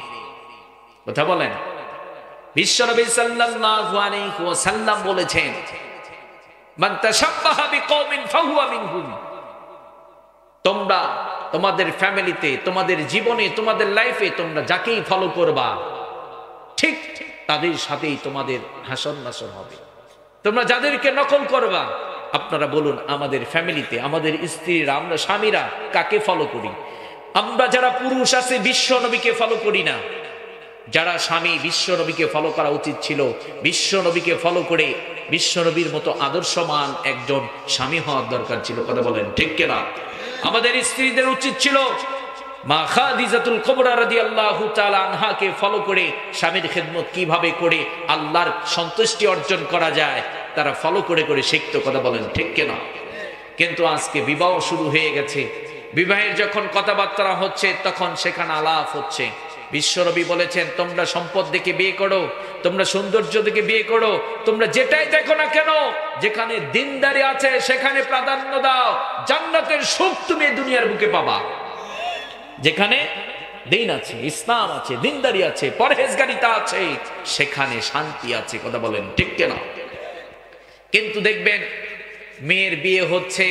S1: কথা বলেন। বিশ্বনবী সাল্লাল্লাহু আলাইহি ওয়াসাল্লাম বলেছেন, মান তাশাব্বাহা বিকওমিন ফাহুয়া মিনহুম। তোমরা তোমাদের ফ্যামিলিতে, তোমাদের জীবনে, তোমাদের লাইফে তোমরা যাকেই ফলো করবা, ঠিক তাদের সাথেই তোমাদের হাসর নাসর হবে। তোমরা যাদেরকে নকল করবা, আপনারা বলুন আমাদের ফ্যামিলিতে, আমাদের স্ত্রীরা, আমরা স্বামীরা কাকে ফলো করি? আমরা যারা পুরুষ আছে বিশ্ব নবীকে ফলো করি না। যারা স্বামী, বিশ্ব নবীকে ফলো করা উচিত ছিল। বিশ্ব নবীকে ফলো করে বিশ্ব নবীর মতো আদর্শমান একজন স্বামী হওয়ার দরকার ছিল। কথা বলেন ঠিক কিনা? আমাদের স্ত্রীদের উচিত ছিল মা খাদিজাতুল কুবরা রাদিয়াল্লাহু তাআলা আনহাকে ফলো করে স্বামীর খেদমত কিভাবে করে আল্লাহর সন্তুষ্টি অর্জন করা যায়, তারা ফলো করে করে শিখতো। কথা বলেন ঠিক কিনা? কিন্তু আজকে বিবাহ শুরু হয়ে গেছে, বিবাহের যখন কথাবার্তা হচ্ছে তখন সেখানে আলাপ হচ্ছে। বিশ্বনবী বলেছেন, তোমরা সম্পদ দেখে বিয়ে করো, তোমরা সৌন্দর্য দেখে বিয়ে করো, তোমরা যেটাই দেখো না কেন, যেখানে দিনদারি আছে সেখানে প্রাধান্য দাও। জান্নাতের সুখ তুমি দুনিয়ার বুকে পাবা। যেখানে দিন আছে, ইসলাম আছে, দিনদারি আছে, পরহেজগারিতা আছে, সেখানে শান্তি আছে। কথা বলেন ঠিক কিনা? কিন্তু দেখবেন মেয়ের বিয়ে হচ্ছে,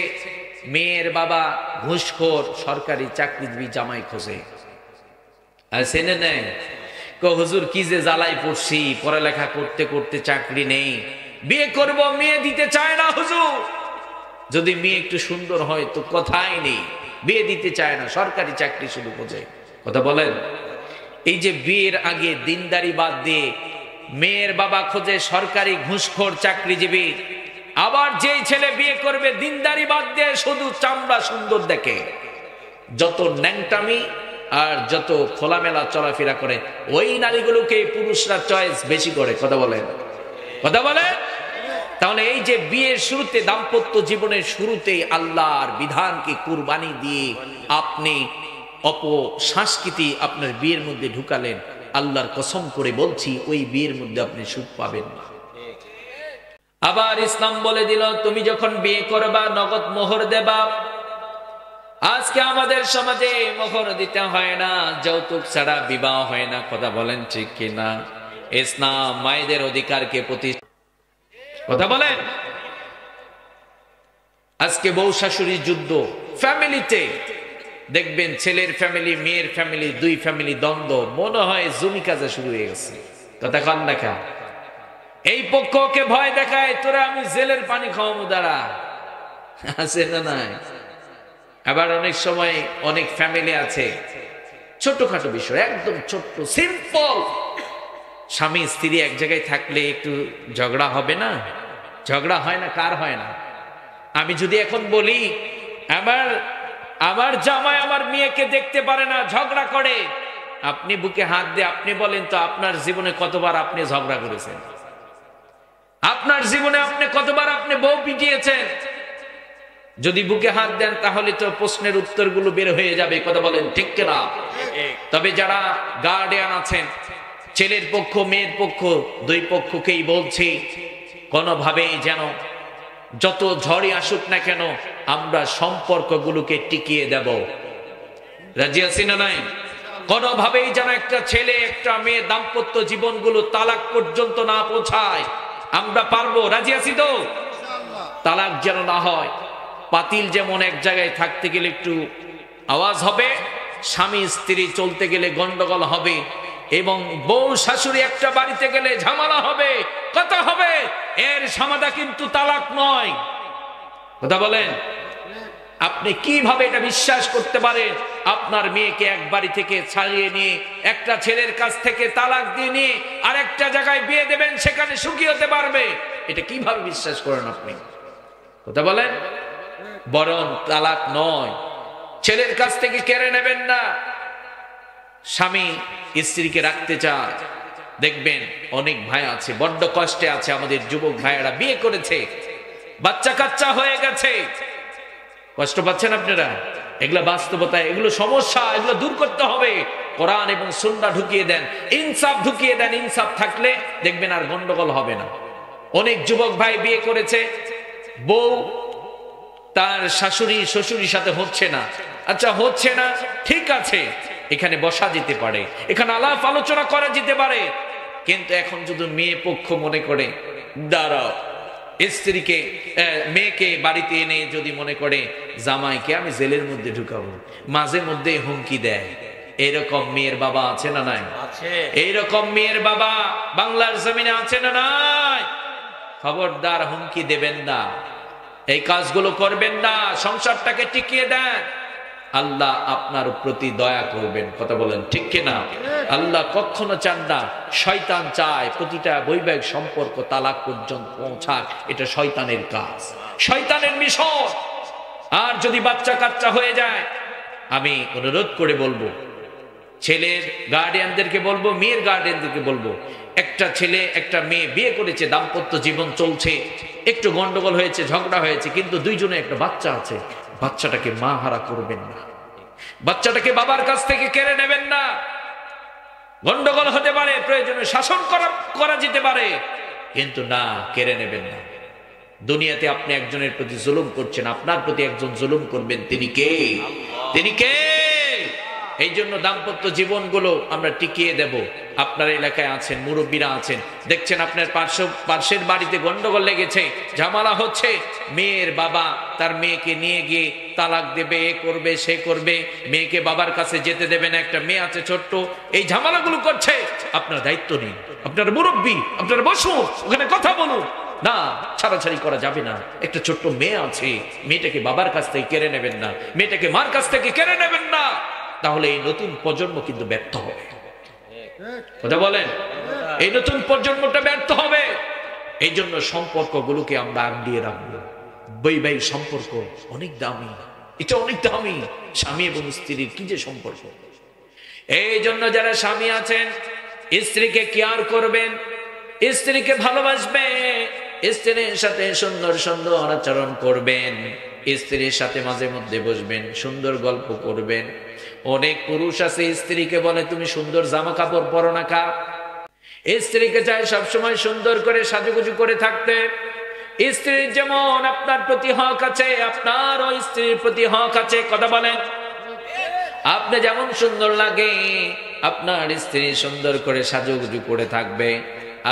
S1: মেয়ের বাবা ঘুষখোর সরকারি চাকরিজীবী জামাই খোঁজে। আর সেনে নেই, হুজুর কি যে জ্বালাই পড়ছি, পড়ালেখা করতে করতে চাকরি নেই, বিয়ে করব, মেয়ে দিতে চায় না হুজুর। যদি মেয়ে একটু সুন্দর হয় তো কথাই নেই, বিয়ে দিতে চায় না, সরকারি চাকরি শুধু খোঁজে। কথা বলেন। এই যে বিয়ের আগে দিনদারি বাদ দিয়ে মেয়ের বাবা খোঁজে সরকারি ঘুষখোর চাকরিজীবী, আবার যেই ছেলে বিয়ে করবে দিনদারি বাদ দিয়ে শুধু চামড়া সুন্দর দেখে, যত ন্যাংটামি আর যত খোলামেলা চলাফেরা করে, ওই নারীগুলোকে পুরুষরা চয়েস বেশি করে। কথা বলেন, কথা বলে। তাহলে এই যে বিয়ের শুরুতে, দাম্পত্য জীবনের শুরুতেই আল্লাহর বিধানকে কুরবানি দিয়ে আপনি অপসংস্কৃতি আপনার বিয়ের মধ্যে ঢুকালেন, আল্লাহর কসম করে বলছি ওই বিয়ের মধ্যে আপনি সুখ পাবেন না। আবার ইসলাম বলে দিল, তুমি যখন বিয়ে করবা নগদ মোহর দেবা। আজকে আমাদের সমাজে মোহর দিতে হয় না, যৌতুক ছাড়া বিবাহ হয় না। কথা বলেন ঠিক কিনা? ইসলাম মায়েদের অধিকারকে কথা বলেন। আজকে বউ শাশুড়ির যুদ্ধ, ফ্যামিলিতে দেখবেন ছেলের ফ্যামিলি, মেয়ের ফ্যামিলি, দুই ফ্যামিলি দ্বন্দ্ব, মনে হয় জমি কাজা শুরু হয়ে গেছে। কথা কন দেখা। এই পক্ষকে ভয় দেখায়, তোরা আমি জেলের পানি খাওয়াবো, দাঁড়া, আছে না নাই? আবার অনেক সময় অনেক ফ্যামিলি আছে, ছোটখাটো বিষয়, একদম ছোট্ট সিম্পল, স্বামী স্ত্রী এক জায়গায় থাকলে একটু ঝগড়া হবে না? ঝগড়া হয় না? কার হয় না? আমি যদি এখন বলি আমার জামাই আমার মেয়েকে দেখতে পারে না, ঝগড়া করে, আপনি বুকে হাত দিয়ে আপনি বলেন তো আপনার জীবনে কতবার আপনি ঝগড়া করেছেন? আপনার জীবনে আপনি কতবার আপনি বউ পিটিয়েছেন? যদি বুকে হাত দেন তাহলে তো প্রশ্নের উত্তরগুলো বের হয়ে যাবে, কথা বলেন ঠিক কিনা? তবে যারা গার্ডিয়ান আছেন, ছেলের পক্ষ মেয়ের পক্ষ দুই পক্ষকেই বলছি, কোনোভাবেই যেন যত ঝড়ই আসুক না কেন আমরা সম্পর্কগুলোকে টিকিয়ে দেব। রাজি আছি না নাই? কোনোভাবেই যেন একটা ছেলে একটা মেয়ে দাম্পত্য জীবনগুলো তালাক পর্যন্ত না পৌঁছায়, আমরা পারবো। রাজি আছি তো? তালাক যেন না হয়। পাতিল যেমন এক জায়গায় থাকতে গেলে একটু আওয়াজ হবে, স্বামী স্ত্রী চলতে গেলে গন্ডগোল হবে, এবং বউ শাশুড়ি একটা বাড়িতে গেলে ঝামেলা হবে, কথা হবে, এর সমাধা কিন্তু তালাক নয়। কথা বলেন। আপনি কিভাবে এটা বিশ্বাস করতে পারেন আপনার মেয়েকে এক বাড়ি থেকে ছাড়িয়ে নিয়ে একটা ছেলের কাছ থেকে তালাক দিয়ে নিয়ে আরেকটা জায়গায় বিয়ে দেবেন, সেখানে সুখী হতে পারবে? এটা কিভাবে বিশ্বাস করেন আপনি? কথা বলেন। বরং তালাক নয়, ছেলের কাছ থেকে কেড়ে নেবেন না। স্বামী স্ত্রীকে রাখতে চায়, দেখবেন অনেক ভাই আছে বড্ড কষ্টে আছে, আমাদের যুবক ভাইয়েরা বিয়ে করেছে, বাচ্চা কাচ্চা হয়ে গেছে, কষ্ট পাচ্ছেন আপনারা? এগুলো বাস্তবতা, এগুলো সমস্যা, এগুলো দূর করতে হবে। কোরআন এবং সুন্নাহ ঢুকিয়ে দেন, ইনসাফ ঢুকিয়ে দেন। ইনসাফ থাকলে দেখবেন আর গন্ডগোল হবে না। অনেক যুবক ভাই বিয়ে করেছে, বউ তার শাশুড়ি শ্বশুরির সাথে হচ্ছে না। আচ্ছা হচ্ছে না, ঠিক আছে, এখানে বসা যেতে পারে, এখানে আলাপ আলোচনা করা যেতে পারে, কিন্তু এখন যদি মেয়ে পক্ষ মনে করে দাঁড়াও, স্ত্রীকে মেয়েকে বাড়িতে এনে যদি মনে করে জামাইকে আমি জেলের মধ্যে ঢুকাবো, মাঝে মধ্যে হুমকি দেয়, এরকম মেয়ের বাবা আছে না নাই? এইরকম মেয়ের বাবা বাংলার জমিনে আছে না নাই? খবরদার, হুমকি দেবেন না, এই কাজগুলো করবেন না, সংসারটাকে টিকিয়ে দেন। আল্লাহ আপনার প্রতি দয়া করবেন, কথা বলেন ঠিক কিনা? আল্লাহ কখনো চান না, শয়তান চায় প্রতিটা বৈবাহিক সম্পর্ক তালাক পর্যন্ত পৌঁছাক। এটা শয়তানের কাজ, শয়তানের মিশন। আর যদি বাচ্চা কাচ্চা হয়ে যায়, আমি অনুরোধ করে বলবো, ছেলের গার্ডিয়ানদেরকে বলবো, মেয়ের গার্ডিয়ানদেরকে বলবো, একটা ছেলে একটা মেয়ে বিয়ে করেছে, দাম্পত্য জীবন চলছে, একটু গন্ডগোল হয়েছে, ঝগড়া হয়েছে, কিন্তু দুইজনে একটা বাচ্চা আছে, বাচ্চাটাকে মা হারা করবেন না, বাচ্চাটাকে বাবার কাছ থেকে কেড়ে নেবেন না। গন্ডগোল হতে পারে, প্রয়োজনে শাসন করা যেতে পারে, কিন্তু না, কেড়ে নেবেন না। দুনিয়াতে আপনি একজনের প্রতি জুলুম করছেন, আপনার প্রতি একজন জুলুম করবেন, তিনি কে? তিনি কে? এই জন্য দাম্পত্য জীবনগুলো আমরা টিকিয়ে দেব। আপনার এলাকায় আছেন, মুরব্বীরা আছেন, দেখছেন আপনার পার্শ্বের বাড়িতে গন্ডগোল লেগেছে, ঝামেলা হচ্ছে, মেয়ের বাবা তার মেয়েকে নিয়ে গিয়ে তালাক দেবে, এ করবে সে করবে, মেয়েকে বাবার কাছে যেতে দেবে না, একটা মেয়ে আছে ছোট্ট, এই ঝামেলাগুলো করছে, আপনার দায়িত্ব নেই, আপনার মুরব্বী, আপনার বসুন, ওখানে কথা বলুন না, ছাড়াছাড়ি করা যাবে না। একটা ছোট্ট মেয়ে আছে, মেয়েটাকে বাবার কাছ থেকে কেড়ে নেবেন না, মেয়েটাকে মার কাছ থেকে কেড়ে নেবেন না, তাহলে এই নতুন প্রজন্ম কিন্তু ব্যর্থ হবে। কথা বলেন, এই নতুন প্রজন্মটা ব্যর্থ হবে। এই জন্য সম্পর্কগুলোকে আমরা আগলিয়ে রাখবো। বৈবাহিক সম্পর্ক অনেক দামি, এটা অনেক দামি। স্বামী এবং স্ত্রীর কি যে সম্পর্ক! এই জন্য যারা স্বামী আছেন, স্ত্রীকে কেয়ার করবেন, স্ত্রীকে ভালোবাসবেন, স্ত্রীর সাথে সুন্দর সুন্দর আচরণ করবেন, স্ত্রীর সাথে মাঝে মধ্যে বসবেন, সুন্দর গল্প করবেন। অনেক পুরুষ আছে স্ত্রীকে বলে তুমি সুন্দর জামা কাপড় পরো না কা, স্ত্রীকে চায় সবসময় সুন্দর করে সাজুগুজু করে থাকতে। স্ত্রীর যেমন আপনার প্রতি হক আছে, আপনারও স্ত্রীর প্রতি হক আছে, কথা বলেন। আপনি যেমন সুন্দর লাগে, আপনার স্ত্রী সুন্দর করে সাজুগুজু করে থাকবে,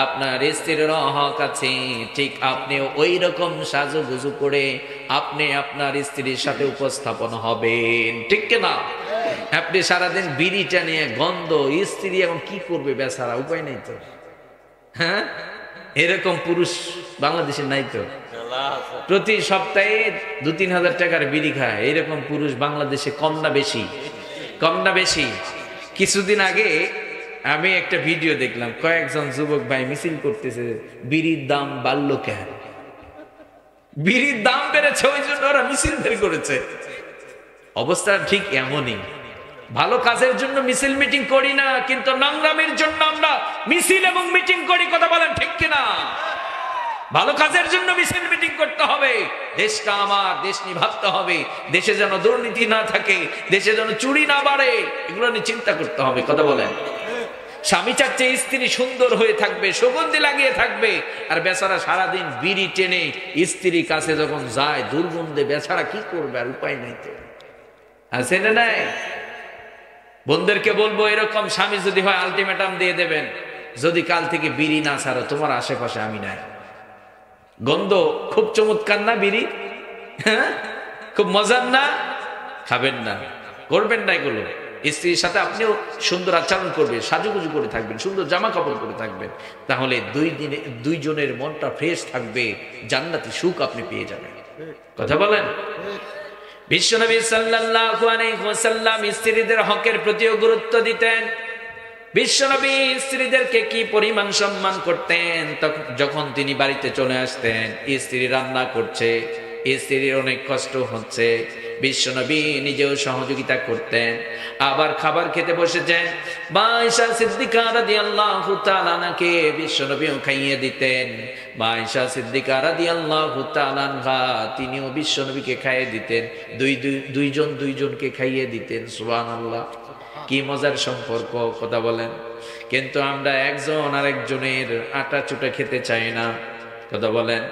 S1: আপনার স্ত্রীর হক আছে, ঠিক আপনি ওই রকম সাজুগুজু করে আপনি আপনার স্ত্রীর সাথে উপস্থাপন হবেন, ঠিক কিনা? আপনি সারাদিন বিড়িটা নিয়ে গন্ধ, স্ত্রী এখন কি করবে বেচারা, উপায় নেই তো, হ্যাঁ, এরকম পুরুষ বাংলাদেশে নাই তো। প্রতি সপ্তাহে 2-3 হাজার টাকার বিড়ি খায় এরকম পুরুষ বাংলাদেশে কম না বেশি? কম না বেশি? কিছুদিন আগে আমি একটা ভিডিও দেখলাম, কয়েকজন যুবক ভাই মিছিল করতেছে, বিড়ির দাম বাড়লো কেন? বিড়ির দাম বেড়েছে ওই জন্য ওরা মিছিল বের করেছে। অবস্থা ঠিক এমনই। ভালো কাজের জন্য মিছিল মিটিং করি না, কিন্তু নোংরামির জন্য আমরা মিছিল এবং মিটিং করি। কথা বলেন ঠিক কিনা? ভালো কাজের জন্য মিছিল মিটিং করতে হবে। দেশটা আমার, দেশ নিয়ে ভাবতে হবে, দেশে যেন দুর্নীতি না থাকে, দেশে যেন চুরি না বাড়ে, এগুলো নিয়ে চিন্তা করতে হবে। কথা বলেন। স্বামী চাচ্ছে স্ত্রী সুন্দর হয়ে থাকবে, সুগন্ধি লাগিয়ে থাকবে, আর বেচারা সারাদিন বিড়ি টেনে স্ত্রীর কাছে যখন যায় দুর্গন্ধে বেচারা কি করবে? আর উপায় নাই তো, আছে না নাই? বোনদেরকে বলবো, এরকম স্বামী যদি হয় আলটিমেটাম দিয়ে দেবেন, যদি কাল থেকে বিড়ি না ছাড়ো তোমার আশেপাশে আমি নাই। গন্ধ খুব চমৎকার না বিড়ি? হ্যাঁ, খুব মজার না? খাবেন না, করবেন না এগুলো। স্ত্রীর সাথে আপনিও সুন্দর আচরণ করবেন, সাজুগুজু করে থাকবেন, সুন্দর জামা কাপড় করে থাকবেন, তাহলে দুইজনের মনটা ফ্রেশ থাকবে, জান্নাতি সুখ আপনি পেয়ে যাবেন। কথা বলেন। বিশ্বনবী সাল্লাল্লাহু আলাইহি ওয়াসাল্লাম স্ত্রীদের হকের প্রতিও গুরুত্ব দিতেন। বিশ্বনবী স্ত্রীদেরকে কি পরিমাণ সম্মান করতেন। যখন তিনি বাড়িতে চলে আসতেন, স্ত্রী রান্না করছে, স্ত্রীর অনেক কষ্ট হচ্ছে, বিশ্বনবী নিজেও সহযোগিতা করতেন। আবার খাবার খেতে বসেছেন, মা আয়েশা সিদ্দিকা রাদিয়াল্লাহু তাআলা আনহাকে বিশ্বনবীও খাইয়ে দিতেন। মা আয়েশা সিদ্দিকা রাদিয়াল্লাহু তাআলা আনহা তিনিও বিশ্বনবীকে খাইয়ে দিতেন। দুইজন দুইজনকে খাইয়ে দিতেন। সুবহানাল্লাহ, কি মজার সম্পর্ক। কথা বলেন। কিন্তু আমরা একজন আরেকজনের আটা চুটা খেতে চাই না। কথা বলেন।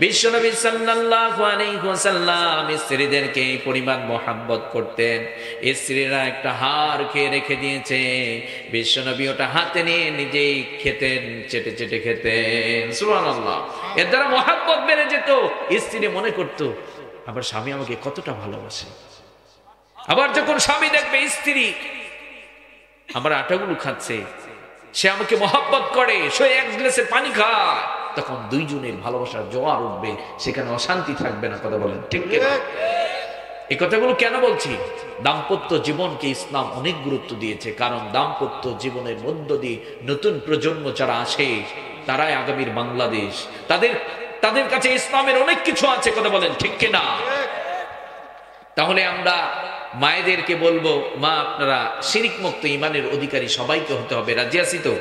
S1: বিশ্বনবী সাল্লাল্লাহু আলাইহি ওয়াসাল্লাম স্ত্রীদেরকে এই পরিমাণ মোহাব্বত করতেন, স্ত্রীরা একটা হাড় খেয়ে রেখে দিয়েছে, বিশ্বনবী ওটা হাতে নিয়ে নিজেই খেতেন, চেটে চেটে খেতেন। সুবহানাল্লাহ। এর দ্বারা মোহাব্বত বেড়ে যেত। স্ত্রী মনে করত আমার স্বামী আমাকে কতটা ভালোবাসে। আবার যখন স্বামী দেখবে স্ত্রী আমার আটাগুলো খাচ্ছে, সে আমাকে মোহাব্বত করে, সে এক গ্লাসে পানি খায়, তখন দুইজনের ভালোবাসার জোয়ার উঠবে, সেখানে অশান্তি থাকবে না। কথা বলেন ঠিক কিনা? এই কথাগুলো কেন বলছি? দাম্পত্য জীবনকে ইসলাম অনেক গুরুত্ব দিয়েছে, কারণ দাম্পত্য জীবনের মধ্য দিয়ে নতুন প্রজন্ম যারা আসে তারাই আগামীর বাংলাদেশ। তাদের কাছে ইসলামের অনেক কিছু আছে। কথা বলেন ঠিক কিনা? তাহলে আমরা মায়েদেরকে বলবো, মা আপনারা শিরিক মুক্ত ইমানের অধিকারী সবাইকে হতে হবে। রাজি আছি তো?